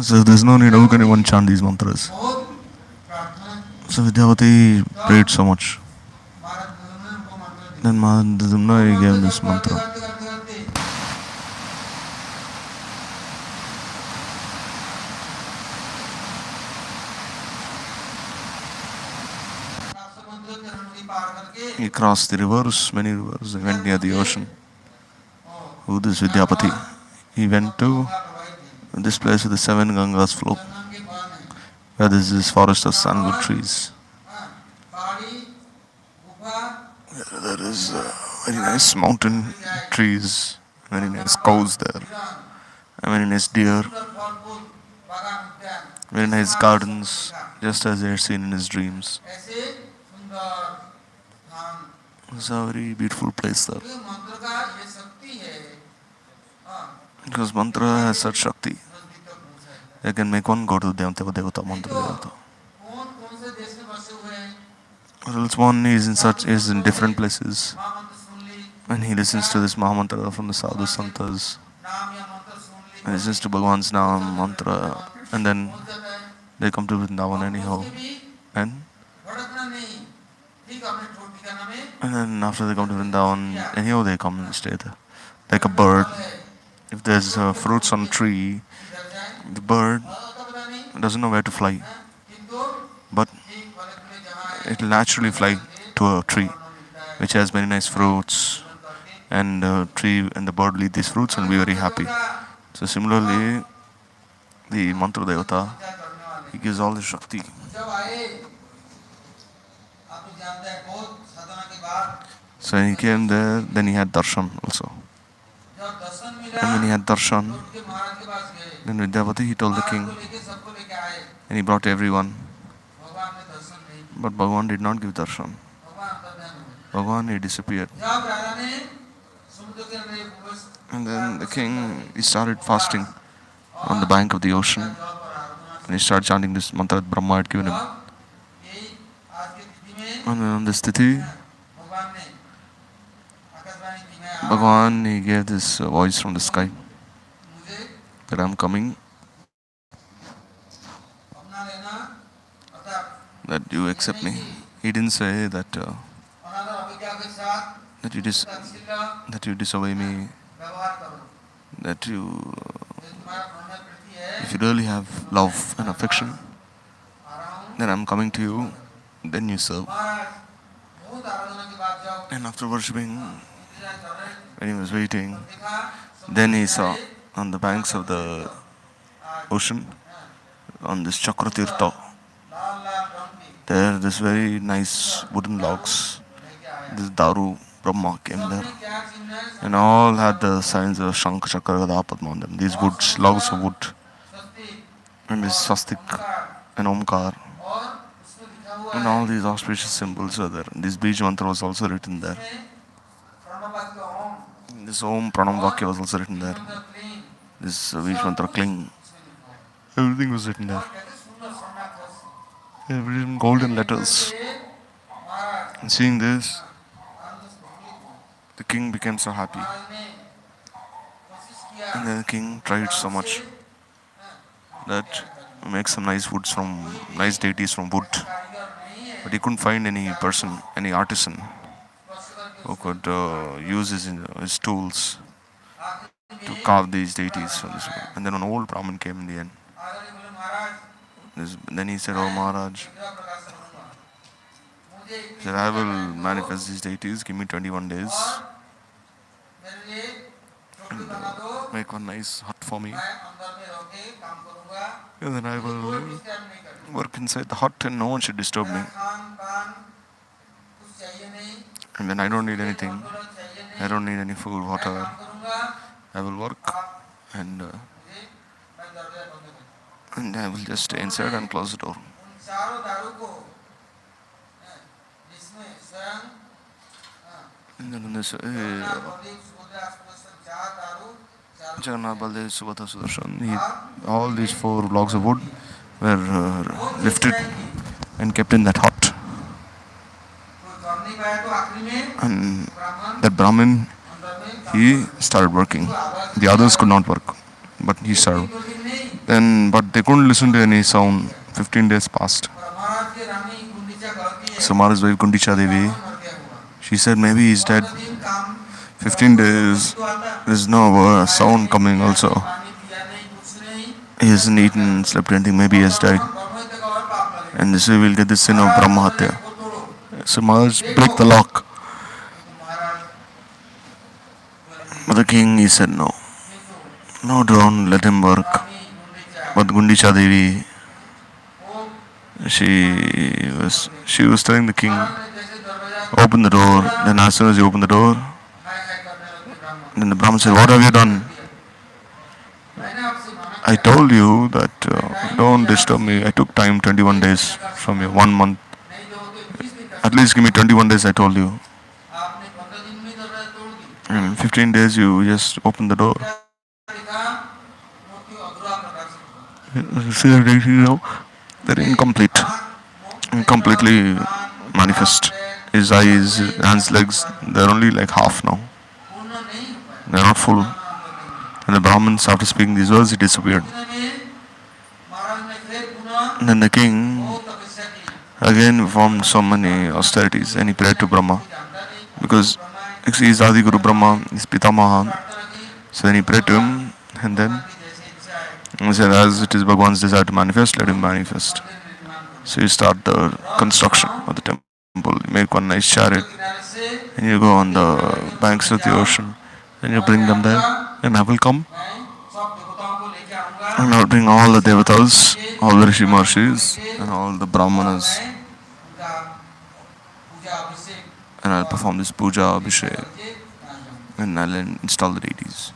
So there's no need, how can one chant these mantras? So Vidyapati prayed so much. Then Maharaj.Snana gave this mantra. He crossed the rivers, many rivers, he went near the ocean. Who this Vidyapati? He went to this place where the 7 Gangas flow, where there is this forest of sandalwood trees. There is very nice mountain trees, very nice cows there, and very nice deer, very nice gardens, just as they had seen in his dreams. It's a very beautiful place there. Because mantra has such shakti. They can make one go to Devata mantra devata. Or else one is in different places and he listens to this Mahamantra from the Sadhu Santas. And listens to Bhagwan's Naam mantra, and then they come to Vrindavan anyhow. And then after they come to Vrindavan, anyhow they come and stay there. Like a bird, if there's fruits on a tree, the bird doesn't know where to fly, but it will naturally fly to a tree which has very nice fruits, and the tree and the bird will eat these fruits and be very happy. So similarly, the mantra devata, he gives all the shakti. So he came there, then he had darshan also. And when he had darshan, then Vidyapati, he told the king, and he brought everyone. But Bhagavan did not give darshan. Bhagavan, he disappeared. And then the king, he started fasting on the bank of the ocean. And he started chanting this mantra that Brahma had given him. And then on this sthiti, Bhagavan, he gave this voice from the sky that I'm coming, that you accept me. He didn't say that that you disobey me, that you, if you really have love and affection, then I'm coming to you, then you serve. And after worshipping, when he was waiting, then he saw on the banks of the ocean, on this Chakratirtha, there this very nice wooden logs, this Daru Brahma came there, and all had the signs of Shankha, Chakra, Gada, Padma on them. These woods, logs of wood, and this swastik and Omkar, and all these auspicious symbols were there. This Bij mantra was also written there. This Om Pranam Vakya was also written there. This Bij mantra Kling, everything was written there. He had written golden letters. And seeing this, the king became so happy. And then the king tried so much that make some nice woods from nice deities from wood, but he couldn't find any person, any artisan who could use his tools to carve these deities from this wood. And then an old Brahmin came in the end. Then he said, "Oh Maharaj," he said, "I will manifest these deities. Give me 21 days and make one nice hut for me. And then I will work inside the hut and no one should disturb me. And then I don't need anything. I don't need any food, water. I will work and I will just stay inside and close the door." And then in this Jagannath, Baldev, Subhadra, Sudarshan, all these 4 blocks of wood were lifted and kept in that hut. And that Brahmin, he started working. The others could not work, but he started. But they couldn't listen to any sound. 15 days passed. So Maharaj's wife Gundicha Devi, she said, "Maybe he's dead. 15 days, there's no sound coming also. He hasn't eaten, slept anything, maybe he has died. And this way we'll get the sin of Brahma Hatya." So Maharaj break the lock. But the king, he said, "No, don't let him work." But Gundicha Devi, she was telling the king, "Open the door." Then as soon as he opened the door, then the Brahmin said, "What have you done? I told you that don't disturb me. I took time 21 days from you, 1 month. At least give me 21 days, I told you. And in 15 days you just opened the door." See the deity now? They're incomplete. Incompletely manifest. His eyes, hands, legs, they're only like half now. They're not full. And the Brahmins, after speaking these words, he disappeared. And then the king again performed so many austerities and he prayed to Brahma. Because he is Adi Guru Brahma, he's Pitamaha. So then he prayed to him and then he said, "As it is Bhagwan's desire to manifest, let him manifest." So you start the construction of the temple. You make one nice chariot and you go on the banks of the ocean and you bring them there and I will come and I will bring all the devatas, all the Rishi Marshis and all the Brahmanas and I will perform this puja, abhishek and I will install the deities.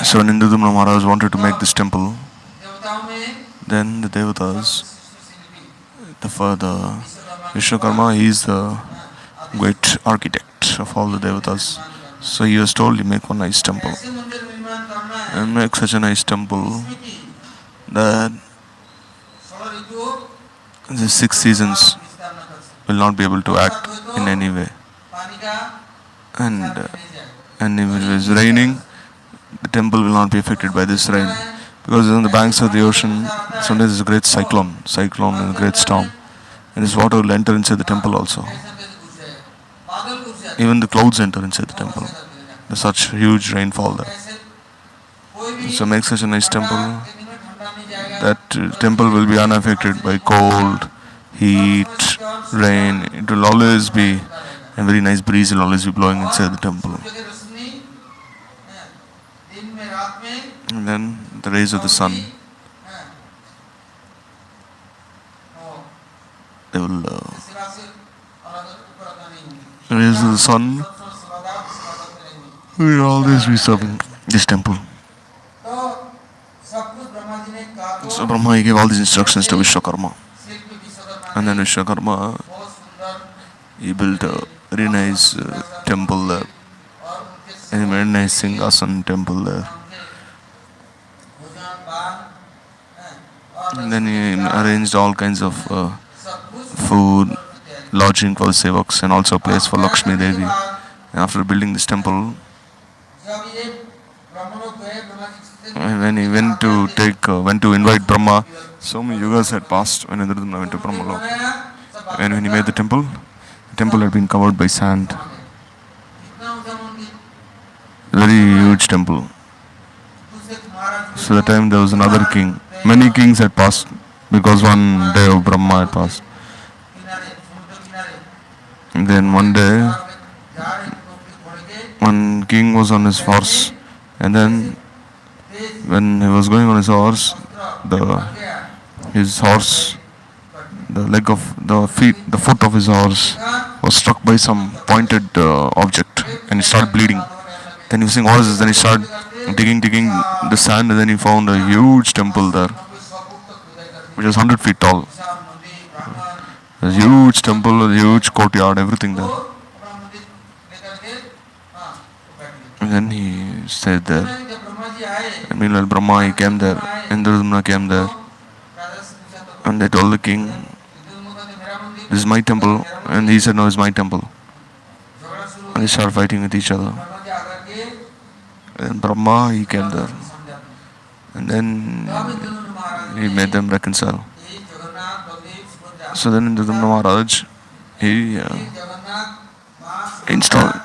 So when Indudumna Maharaj wanted to make this temple, then the devatas, the Vishwakarma, he is the great architect of all the devatas. So he was told, "You make one nice temple and make such a nice temple that the 6 seasons will not be able to act in any way. And if it is raining, the temple will not be affected by this rain. Because on the banks of the ocean, sometimes there's a great cyclone and a great storm. And this water will enter inside the temple also. Even the clouds enter inside the temple. There's such huge rainfall there. So make such a nice temple that temple will be unaffected by cold, heat, rain. It will always be a very nice breeze will always be blowing inside the temple. And then the rays of the sun, they will the rays of the sun will always be serving this temple. So Brahma, he gave all these instructions to Vishwakarma. And then Vishwakarma, he built a very nice temple there. And a very nice Singhasan temple there. And then he arranged all kinds of food, lodging for the sevaks, and also a place for Lakshmi Devi. And after building this temple, when he went to invite Brahma, so many yugas had passed when Indradumna went to Brahmalok. And when he made the temple had been covered by sand. Very huge temple. So that time there was another king. Many kings had passed because one day of Brahma had passed. And then one day, one king was on his horse, and then when he was going on his horse, his horse, the foot of his horse was struck by some pointed object, and he started bleeding. Then he was saying, "What is this?" Then he started digging the sand, and then he found a huge temple there, which was 100 feet tall. A huge temple, a huge courtyard, everything there. And then he stayed there. And meanwhile, Brahma, he came there, Indradumna came there, and they told the king, "This is my temple," and he said, "No, it's my temple." And they started fighting with each other. And Brahma, he came there, and then he made them reconcile. So then Indradumna Maharaj, he installed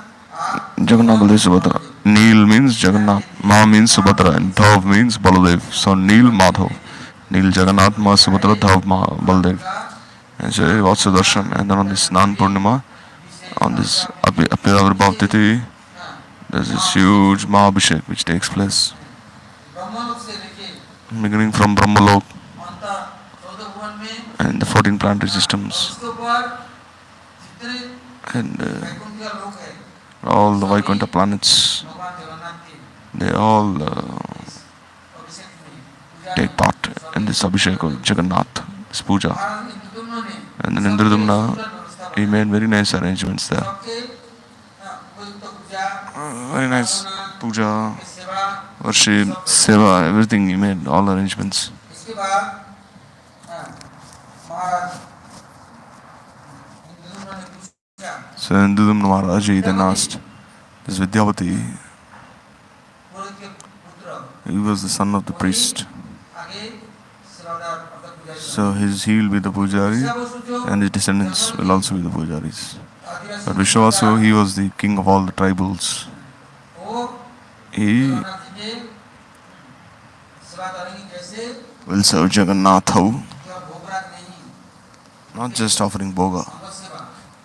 Jagannath Baladev Subhadra. Neel means Jagannath, Ma means Subhadra, and Dhav means Baladev. So Neel Madhav, Neel Jagannath, Ma Subhadra, Dhav Ma Baladev. And so Vatsa Darshan, and then on this Snan Purnima, on this Apiravirbhav Tithi, there's this huge Mahabhishek which takes place. Beginning from Brahmalok and the 14 planetary systems and all the Vaikuntha planets, they all take part in this Abhishek of Jagannath, this puja. And then Indradumna, he made very nice arrangements there. Very nice puja, worship, seva, everything he made, all arrangements. So Indradumna Maharaj then asked, this Vidyavati, he was the son of the priest. So he will be the pujari and his descendants will also be the pujaris. But Vishwavasu, he was the king of all the tribals. He will serve Jagannatha, not just offering bhoga.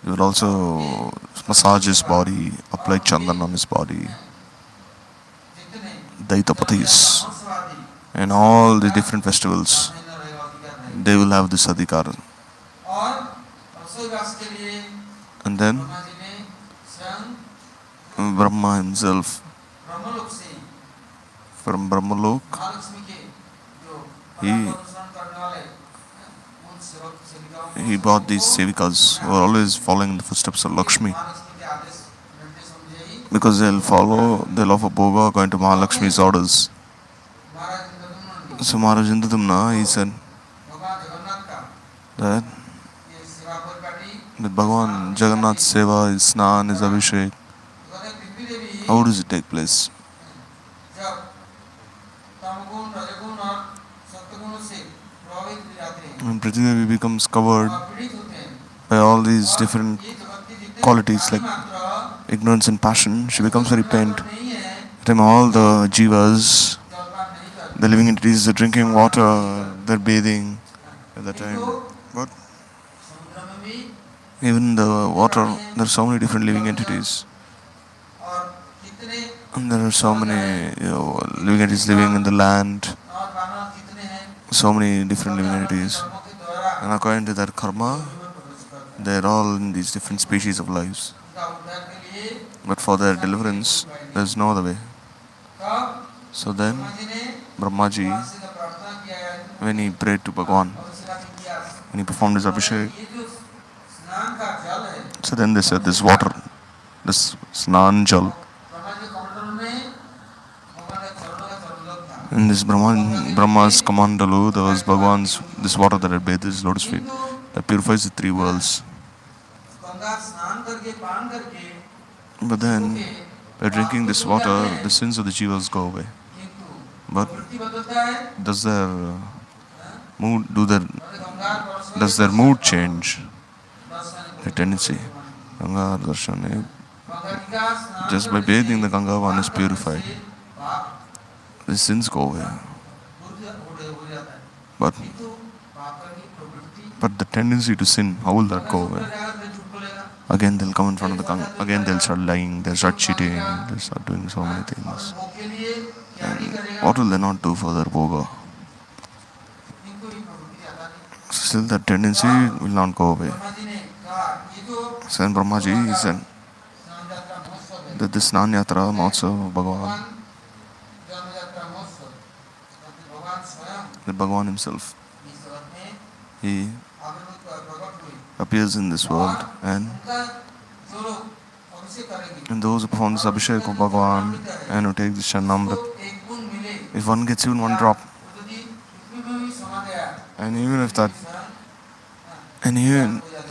He would also massage his body, apply chandan on his body, Daitapathis, and all the different festivals, they will have this adhikar. And then Brahma himself, from Brahmalok, he brought these sevikas who are always following the footsteps of Lakshmi, because they'll offer bhoga according to Mahalakshmi's orders. So Maharaj Indradumna, he said that with Bhagavan Jagannath Seva, his Snan, his Abhishek, how does it take place? When Prithvi Devi becomes covered by all these different qualities like ignorance and passion, she becomes very pained. At the time all the jivas, the living entities, they're drinking water, they're bathing at that time. But even the water, there are so many different living entities. And there are so many living entities living in the land, so many different living entities. And according to their karma, they're all in these different species of lives. But for their deliverance, there's no other way. So then, Brahmaji, when he prayed to Bhagavan, when he performed his Abhishek, so then they said this water, this Snan Jal, In this Brahma's Kamandalu, there was Bhagwan's, this water that had bathed his lotus feet, that purifies the three worlds. But then, by drinking this water, the sins of the jivas go away. But does their mood change? The tendency. Ganga Darshan. Just by bathing the Ganga, one is purified. The sins go away. But the tendency to sin, how will that go away? Again they'll come in front of the Ganga. Again they'll start lying, they'll start cheating, they'll start doing so many things. And what will they not do for their bhoga? Still that tendency will not go away. So then Brahmaji said that this Snana Yatra Mahotsav of Bhagavan, that Bhagavan himself, he appears in this world, and those who perform this Abhishek of Bhagavan and who take this Charnamrit, if one gets even one drop, and even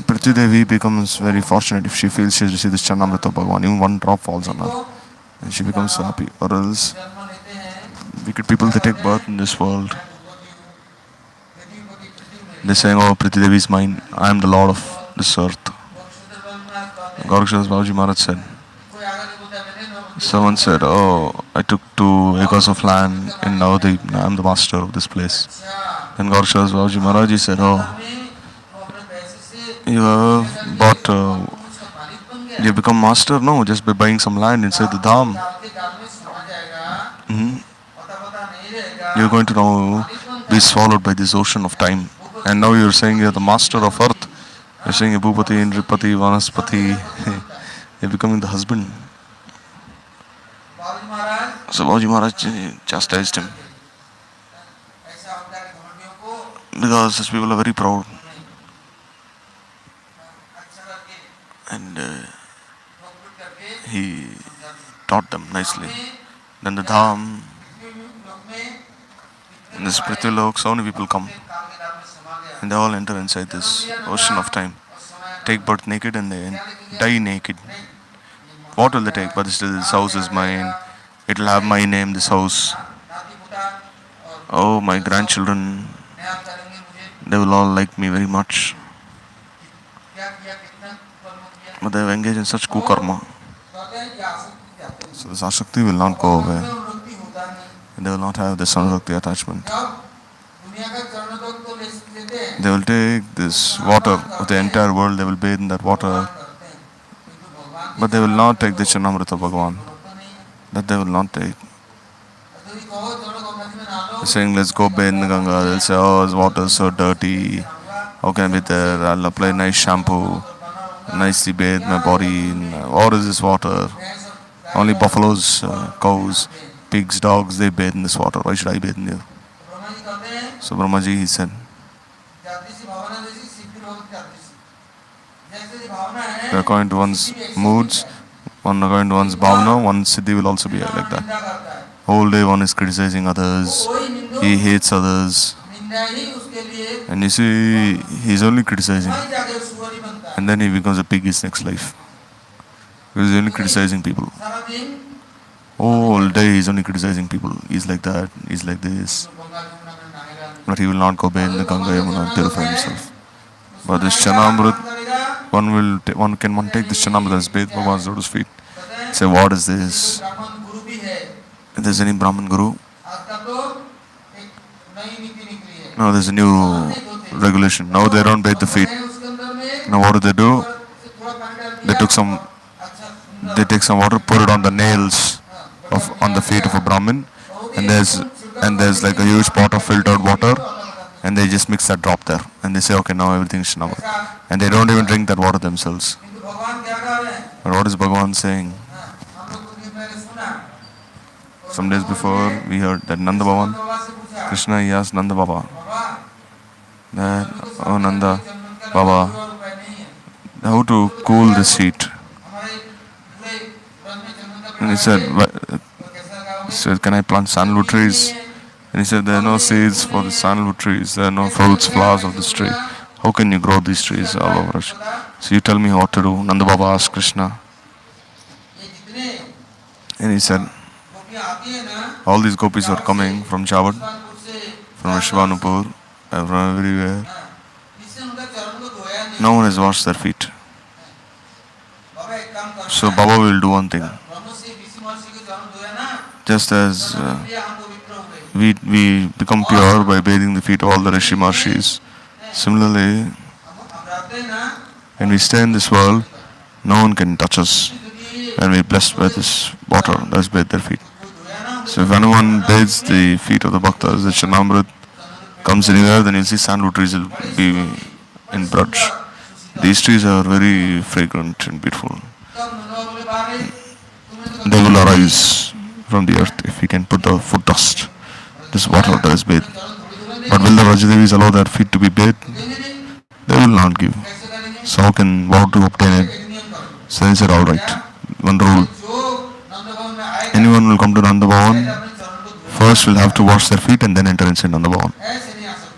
Prithvi Devi becomes very fortunate if she feels she has received this Charnamrit of Bhagavan, even one drop falls on her, and she becomes so happy. Or else, wicked people, they take birth in this world. They're saying, oh, Prithvi Devi is mine, I am the lord of this earth. Gaurakshadas Babaji Maharaj said, someone said, oh, I took 2 acres of land in Navadip, I am the master of this place. Then Gaurakshadas Babaji Maharaj said, oh, you have bought, you have become master? No, just by buying some land inside the dham. You're going to now be swallowed by this ocean of time. And now you're saying you're the master of earth. You're saying you're Bhupati, Nripati, Vanaspati. You're becoming the husband. So Babaji Maharaj chastised him. Because these people are very proud. And he taught them nicely. Then the dham, in this Prithvi Lok, so many people come. And they all enter inside this ocean of time. Take birth naked and they die naked. What will they take? But still, this house is mine. It will have my name, this house. Oh, my grandchildren, they will all like me very much. But they have engaged in such kukarma. So this asakti will not go away. And they will not have this anuragti attachment. They will take this water of the entire world, they will bathe in that water. But they will not take the Charnamrita Bhagavan. That they will not take. They're saying, let's go bathe in the Ganga. They'll say, oh, this water is so dirty. How can I be there? I'll apply nice shampoo, nicely bathe my body. What is this water? Only buffaloes, cows, pigs, dogs, they bathe in this water. Why should I bathe in here? So Brahmaji, he said, according to one's moods, one according to one's bhavana, one's siddhi will also be like that. Whole day one is criticizing others, he hates others, and you see, he's only criticizing. And then he becomes a pig in his next life. Because he's only criticizing people. Whole day he's only criticizing people. He's like that, he's like this. But he will not go bathe in the Ganga, he will not purify himself. But this Charnamrit, one can take this Charnamrit as bathe Bhagavan's lotus feet. Say, what is this? If there's any Brahman Guru, no, there's a new regulation. Now they don't bathe the feet. Now what do? They take some water, pour it on the nails on the feet of a Brahmin, and there's like a huge pot of filtered water, and they just mix that drop there, and they say, okay, now everything is Charnamrit. And they don't even drink that water themselves. But what is Bhagavan saying? Some days before, we heard that Nanda Bhavan, Krishna, he asked Nanda Baba, that, oh Nanda Baba, how to cool this heat? And he said, can I plant sandalwood trees? And he said, there are no seeds for the sandalwood trees, there are no fruits, flowers of this tree. How can you grow these trees all over us? So you tell me what to do. Nanda Baba asked Krishna. And he said, all these gopis are coming from Chabad, from Vishwanupur, from everywhere. No one has washed their feet. So Baba will do one thing. Just as we become pure by bathing the feet of all the Rishi Marshis, similarly, when we stay in this world, no one can touch us. And we are blessed by this water that has bathed their feet. So if anyone bathes the feet of the bhaktas, the Chanamrit comes anywhere, then you'll see sandalwood trees will be in Braj. These trees are very fragrant and beautiful. They will arise from the earth if we can put the foot dust, this water that is bathed. But will the Rajadevis allow their feet to be bathed? They will not give. So how can vow to obtain it? So they said, alright, one rule. Anyone will come to Nanda Bhavan, first will have to wash their feet and then enter inside Nanda Bhavan.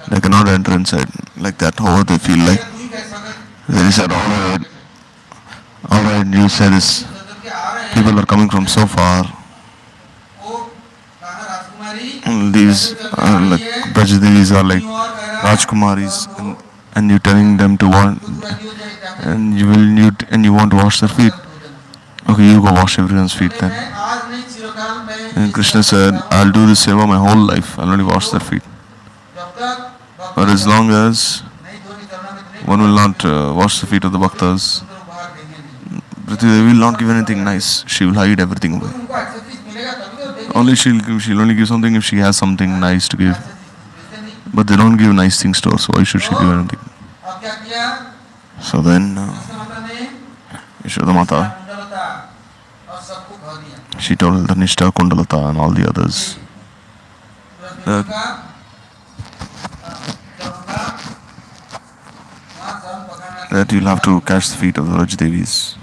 They cannot enter inside like that, however they feel like. Then he said, alright, you say this. People are coming from so far. These are like Brajadevis are like Rajkumaris, and you're telling them to want, and you want to wash their feet. Okay, you go wash everyone's feet then. And Krishna said, I'll do this seva my whole life. I'll only wash their feet. But as long as one will not wash the feet of the bhaktas, they will not give anything nice. She will hide everything away. Only she'll only give something if she has something nice to give. But they don't give nice things to her, so why should she give anything? So then, Yashoda Mata, she told Dhanishta, Kundalata and all the others that you'll have to catch the feet of the Rajdevis.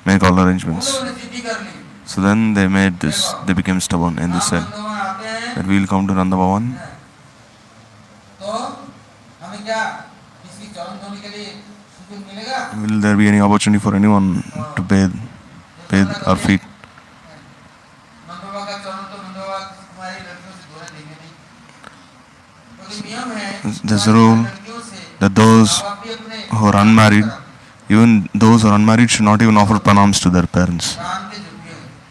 Make all arrangements. So then they made this, they became stubborn and they said that we will come to Nanda Bhavan. Will there be any opportunity for anyone to bathe our feet? There's a rule that those who are unmarried, even those who are unmarried should not even offer pranams to their parents.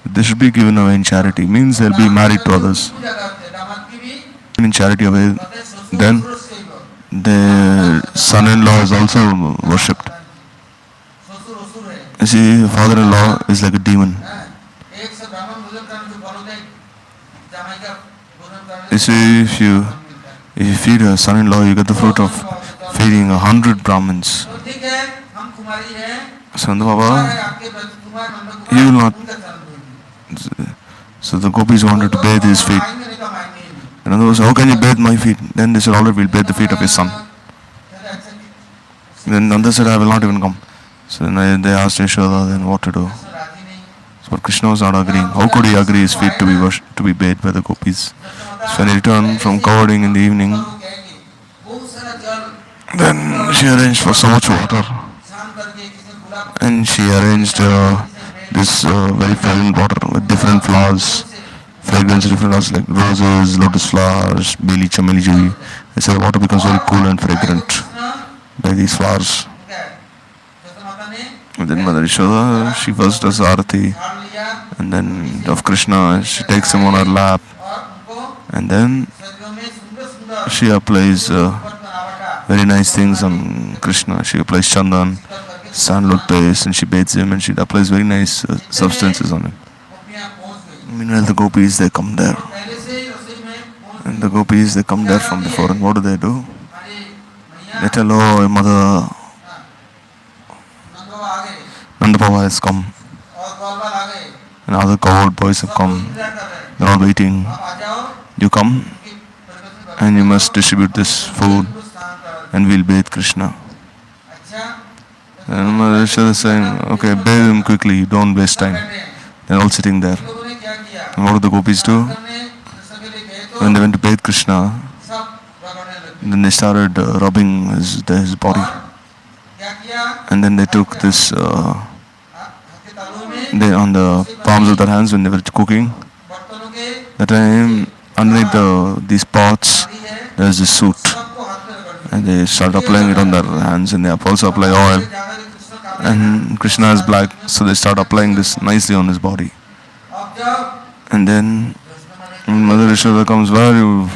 They should be given away in charity. Means they'll be married to others. In charity away, then their son-in-law is also worshipped. You see, father-in-law is like a demon. You see, if you feed a son-in-law, you get the fruit of feeding 100 Brahmins. So Nanda Baba, he will not. So the gopis wanted to bathe his feet. And Nanda Baba said, how can you bathe my feet? Then they said, alright, we'll bathe the feet of his son. Then Nanda said, I will not even come. So then they asked Yashoda then what to do. So Krishna was not agreeing. How could he agree his feet to be bathed by the gopis? So when he returned from covering in the evening, then she arranged for so much water. And she arranged this very fragrant water with different flowers, fragrance, different flowers like roses, lotus flowers, beli, chameli, jui. They said the water becomes very cool and fragrant by these flowers. And then Mother Yashoda, she first does Arati, and then of Krishna, she takes him on her lap, and then she applies very nice things on Krishna. She applies chandan, sandalwood paste, and she bathes him, and she applies very nice substances on him. Meanwhile, the gopis, they come there. And the gopis, they come there from before, and what do? They tell, oh, mother, Nanda Baba has come. And other cowherd boys have come. They're all waiting. You come, and you must distribute this food, and we'll bathe Krishna. And Mother Yashoda is saying, okay, bathe him quickly, don't waste time. They're all sitting there. And what do the gopis do? when they went to bathe Krishna, then they started rubbing his body. And then they took this, they on the palms of their hands when they were cooking. That time, underneath these pots, there's this suit. And they started applying it on their hands, and they also apply oil. And Krishna is black, so they start applying this nicely on his body. And then Mother Yashoda comes, why are you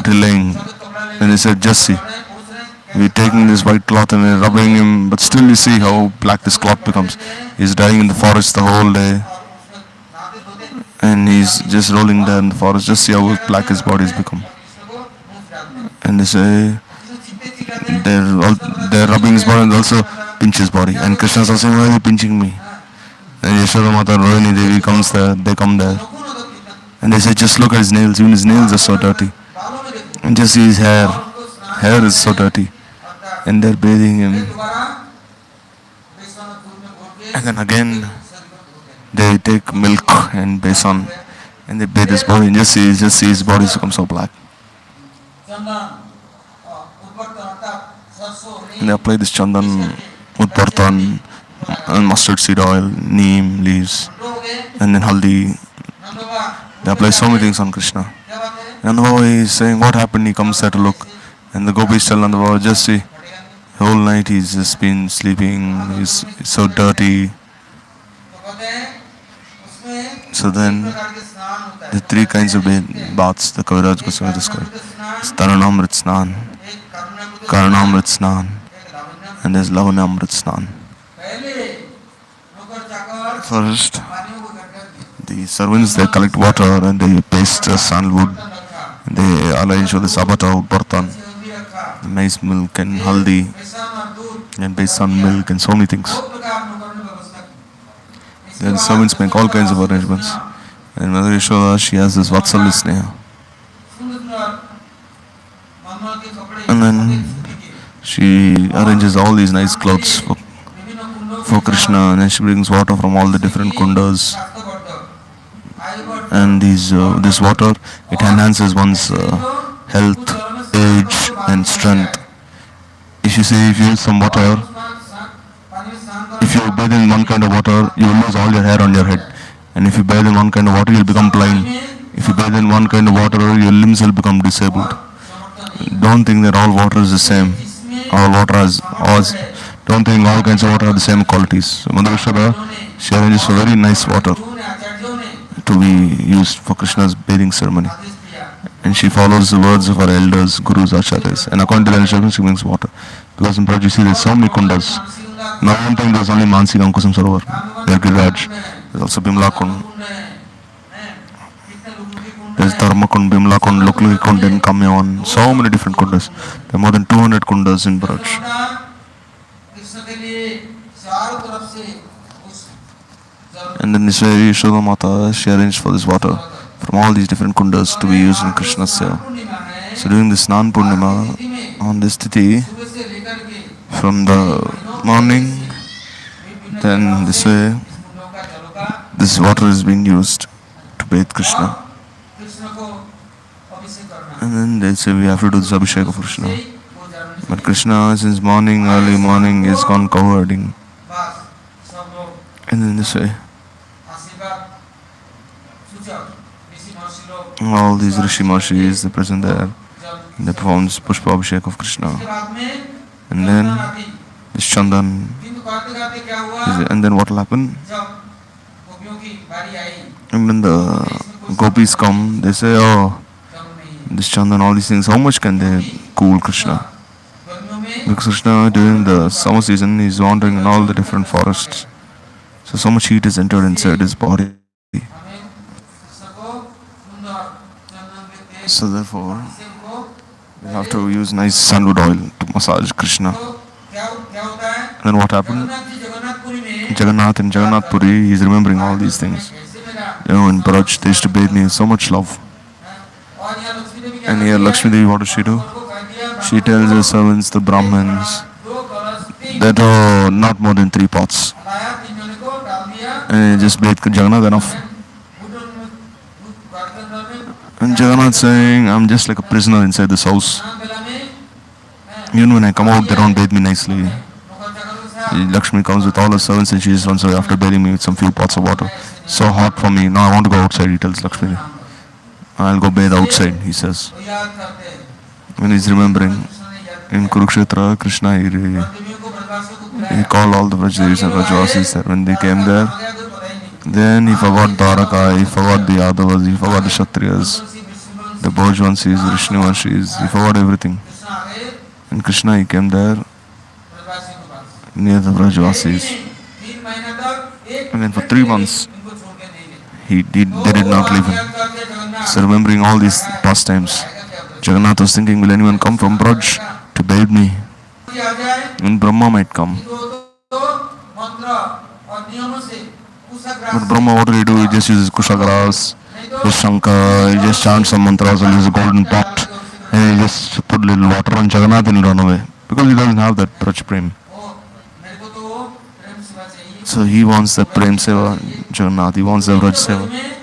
delaying? And they said, just see, we're taking this white cloth and we're rubbing him, but still you see how black this cloth becomes. He's dying in the forest the whole day, and he's just rolling there in the forest. Just see how black his body has become. And they say, they're rubbing his body and also pinch his body. And Krishna is also saying, why are you pinching me? And Yashoda Mata and Rohini Devi comes there, they come there. And they say, just look at his nails, even his nails are so dirty. And just see his hair is so dirty. And they're bathing him. And then again, they take milk and besan and they bathe his body and just see his body become so black. And they apply this chandan, udbartan, and mustard seed oil, neem leaves, and then haldi. They apply so many things on Krishna. And Nanda is saying, what happened? He comes there to look. And the gopis tell Nanda, just see, the whole night he's just been sleeping, he's so dirty. So then, the three kinds of baths, the Kaviraj Goswami described. It's Taranamrit-Snan, Karanamrit-Snan, and there's Lavanamrit-Snan. First, the servants, they collect water and they paste sandalwood. They arrange for the sabata, bartan, nice milk and haldi, and besan milk and so many things. Then the servants make all kinds of arrangements. And Mother Yashoda, she has this Vatsalya Sneha. And then she arranges all these nice clothes for Krishna, and then she brings water from all the different kundas. And this water, it enhances one's health, age and strength. If you use some water, if you bathe in one kind of water, you will lose all your hair on your head. And if you bathe in one kind of water, you will become blind. If you bathe in one kind of water, your limbs will become disabled. Don't think that all water is the same. All water has, don't think all kinds of water have the same qualities. So Mother Yashoda, she arranges for very nice water to be used for Krishna's bathing ceremony. And she follows the words of her elders, gurus, acharyas. And according to the instructions, she brings water. Because in Prabhu, you see there's so many kundas. Now one thing, there's only Mansi Ankusam Sarovar. There's Giriraj. There's also Bimla Kund. There's Dharma Kund, Bimla Kund, Lokluki Kund, and Kamyavan. So many different kundas. There are more than 200 kundas in Braj. And then this way, Yashoda Mata, she arranged for this water from all these different kundas to be used in Krishna's seva. So during this Snan Purnima, on this Tithi, from the morning, then this way, this water is being used to bathe Krishna. And then they say we have to do this Abhishek of Krishna. But Krishna, since morning, early morning, is gone cowherding. And then this way, all these Rishi Mahashis, they present there, they perform this Pushpa Abhishek of Krishna. And then this Chandan, and then what will happen? And when the gopis come, they say, oh, this Chandan, all these things, how much can they cool Krishna? Because Krishna, during the summer season, is wandering in all the different forests. So much heat is entered inside his body. So therefore, we have to use nice sandalwood oil to massage Krishna. And then what happened? Jagannath in Jagannath Puri, he is remembering all these things. In Braj, they used to bathe me with so much love. And here Lakshmi Devi, what does she do? She tells her servants, the Brahmins, that not more than 3 pots. And just bathe Jagannath enough. And Jagannath saying, I'm just like a prisoner inside this house. Even when I come out, they don't bathe me nicely. Lakshmi comes with all her servants and she just runs away after bathing me with some few pots of water. So hot for me. Now I want to go outside, he tells Lakshmi. I'll go bathe outside, he says. When he's remembering, in Kurukshetra, Krishna, he called all the Vrajdevis and Vrajvasis there. When they came there, then he forgot Dwaraka, he forgot the Yadavas, he forgot the Kshatriyas, the Bhojvansis, the Vishnuvansis, he forgot everything. And Krishna, he came there near the Vrajvasis. And then for 3 months, they did not leave him. So remembering all these pastimes, Jagannath was thinking, will anyone come from Braj to bathe me? And Brahma might come. But Brahma, what do? He just uses kushagrass, his shankar, he just chants some mantras, or uses a golden pot, and he just put a little water on Jagannath and run away. Because he doesn't have that Braj Prem. So he wants that Prem Seva, Jagannath, he wants the Braj Seva.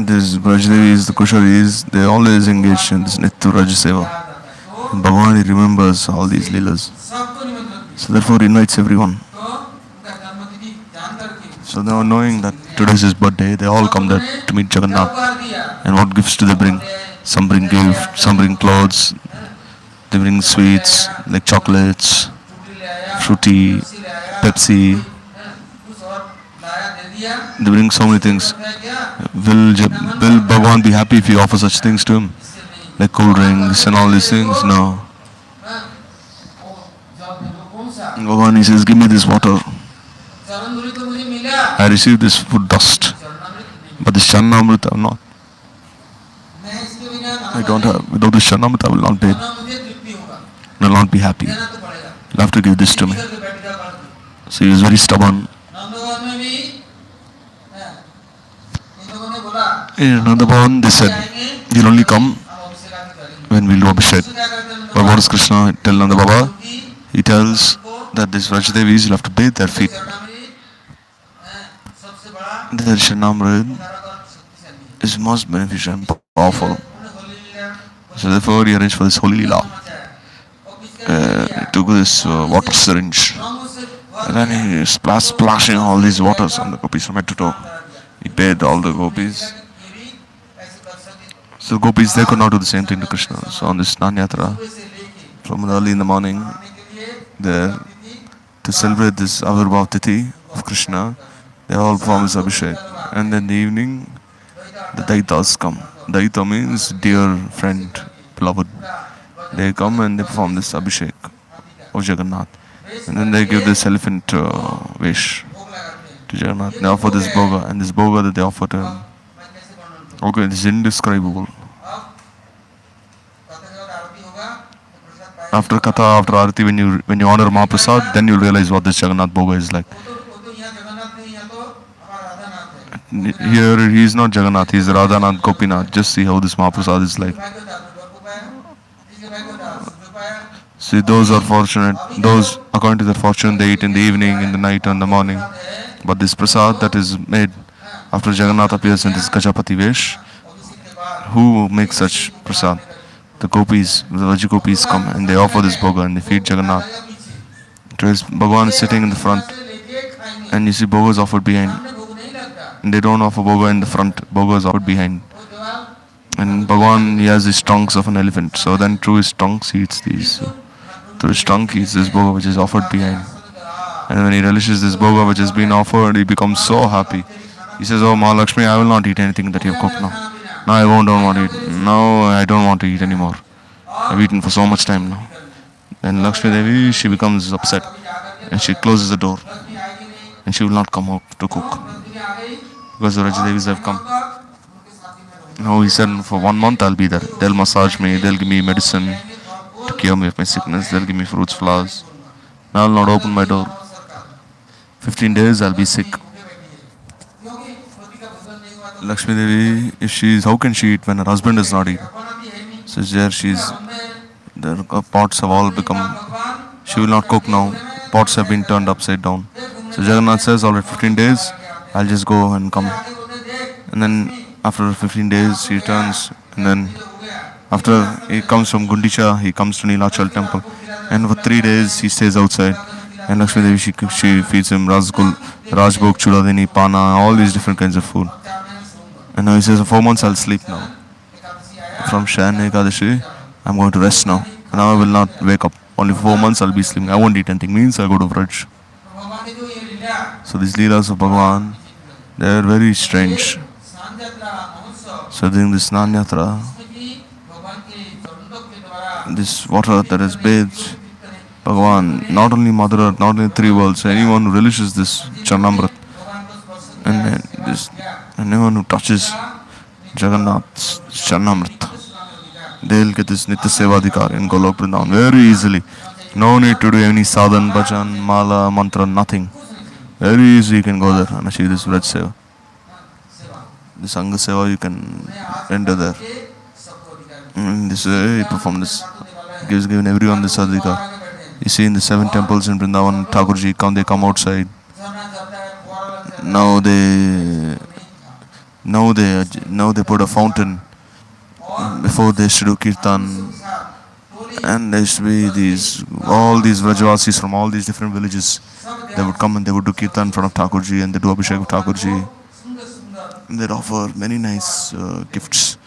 These Brajdevis, the Kusharis, they always engage in this Nitya Braj Seva. Bhagavan, he remembers all these Leelas. So therefore he invites everyone. So now knowing that today is his birthday, they all come there to meet Jagannath. And what gifts do they bring? Some bring gifts, some bring clothes, they bring sweets like chocolates, fruity, Pepsi. They bring so many things. Will Bhagavan be happy if you offer such things to him? Like cool drinks and all these things? No. Bhagavan, he says, give me this water. I received this food dust, but this Charnamrita I have not. I don't have. Without this Charnamrita I will not bathe. I will not be happy. You'll have to give this to me. So he was very stubborn. In another one, they said, you'll only come when we'll do Abhishek. But what does Krishna tell Nanda Baba? He tells that these Vrajdevis, you'll have to bathe their feet. The Shanamrid is most beneficial and powerful. So therefore he arranged for this holy lila. He took this water syringe and then he splashing all these waters on the gopis from head to toe. He bathed all the gopis. So gopis, they could not do the same thing to Krishna. So on this Snana Yatra, from early in the morning, there to celebrate this Avirbhav Tithi of Krishna, they all perform this Abhishek. And then in the evening, the Daitas come. Daita means dear friend, beloved. They come and they perform this Abhishek of Jagannath. And then they give this elephant wish to Jagannath. They offer this bhoga, and this bhoga that they offer to him, okay, this is indescribable. After Katha, after Arati, when you honor Mahaprasad, then you'll realize what this Jagannath bhoga is like. Here he is not Jagannath, he is Radhanath Gopinath. Just see how this Mahaprasad is like. See, those are fortunate, those according to their fortune they eat in the evening, in the night and the morning. But this prasad that is made after Jagannath appears in this Gajapati Vesh, who makes such prasad? The gopis, the Vaji gopis come and they offer this bhoga and they feed Jagannath. Bhagavan is sitting in the front and you see bhoga is offered behind. And they don't offer bhoga in the front, bhoga is offered behind. And Bhagavan, he has these trunks of an elephant, so then through his trunks he eats these. Through his trunk he eats this bhoga which is offered behind. And when he relishes this bhoga which has been offered, he becomes so happy. He says, oh Mahalakshmi, I will not eat anything that you have cooked now. Now I don't want to eat. Now I don't want to eat anymore. I've eaten for so much time now. Then Lakshmi Devi, she becomes upset and she closes the door. And she will not come out to cook. Because the Rajdevis have come. Now he said, for 1 month I'll be there. They'll massage me, they'll give me medicine to cure me of my sickness, they'll give me fruits, flowers. Now I'll not open my door. 15 days I'll be sick. Lakshmi Devi, if she is, how can she eat when her husband is not eating? So there the pots have all become, she will not cook now. Pots have been turned upside down. So Jagannath says, alright, 15 days, I'll just go and come. And then after 15 days he returns, and then after he comes from Gundicha, he comes to Nilachal temple, and for 3 days he stays outside. And Lakshmi Devi, she feeds him Rasgul, Rajbhog, Chudadini, Pana, all these different kinds of food. And now he says, 4 months I'll sleep now. From Shayana Ekadashi, I'm going to rest now. Now I will not wake up. Only 4 months I'll be sleeping. I won't eat anything. Means I go to Vraj. So these Leelas of Bhagavan, they are very strange. So during this Snan Yatra, this water that is bathed, Bhagavan, not only Mother Earth, not only 3 worlds, anyone who relishes this Charnamrit, and anyone who touches Jagannath's Charnamrit, they will get this Nitya Sevadikar in Golok Vrindavan very easily. No need to do any sadhan, bhajan, mala, mantra, nothing. Very easy you can go there and achieve this Vraj Seva. This Anga Seva you can enter there. This way he performed this, given everyone this adhikar. You see in the 7 temples in Vrindavan, Thakurji they come outside. Now they put a fountain before they used to do kirtan, and there used to be all these Vrajavasis from all these different villages. They would come and they would do kirtan in front of Thakurji, and they do Abhishek of Thakurji. And they'd offer many nice gifts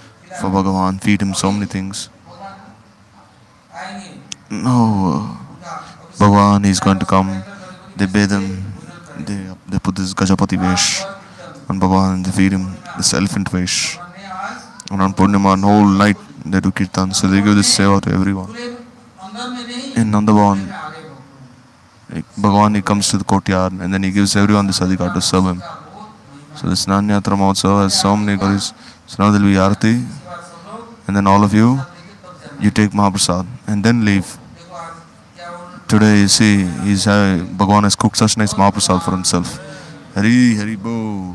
for Bhagavan, feed him so many things. Now Bhagavan is going to come. They bathe him. They put this Gajapati Vesh on Bhagavan. They feed him this elephant Vesh. And on Purnima, whole night they do kirtan. So they give this seva to everyone. In Nandabhavan, Bhagavan, he comes to the courtyard and then he gives everyone this adhikar to serve him. So this Snan Yatra Mahotsav has so many glories. So now there will be Arati, and then all of you take Mahaprasad and then leave. Today you see, Bhagavan has cooked such nice Mahaprasad for himself. Hari Hari Bo.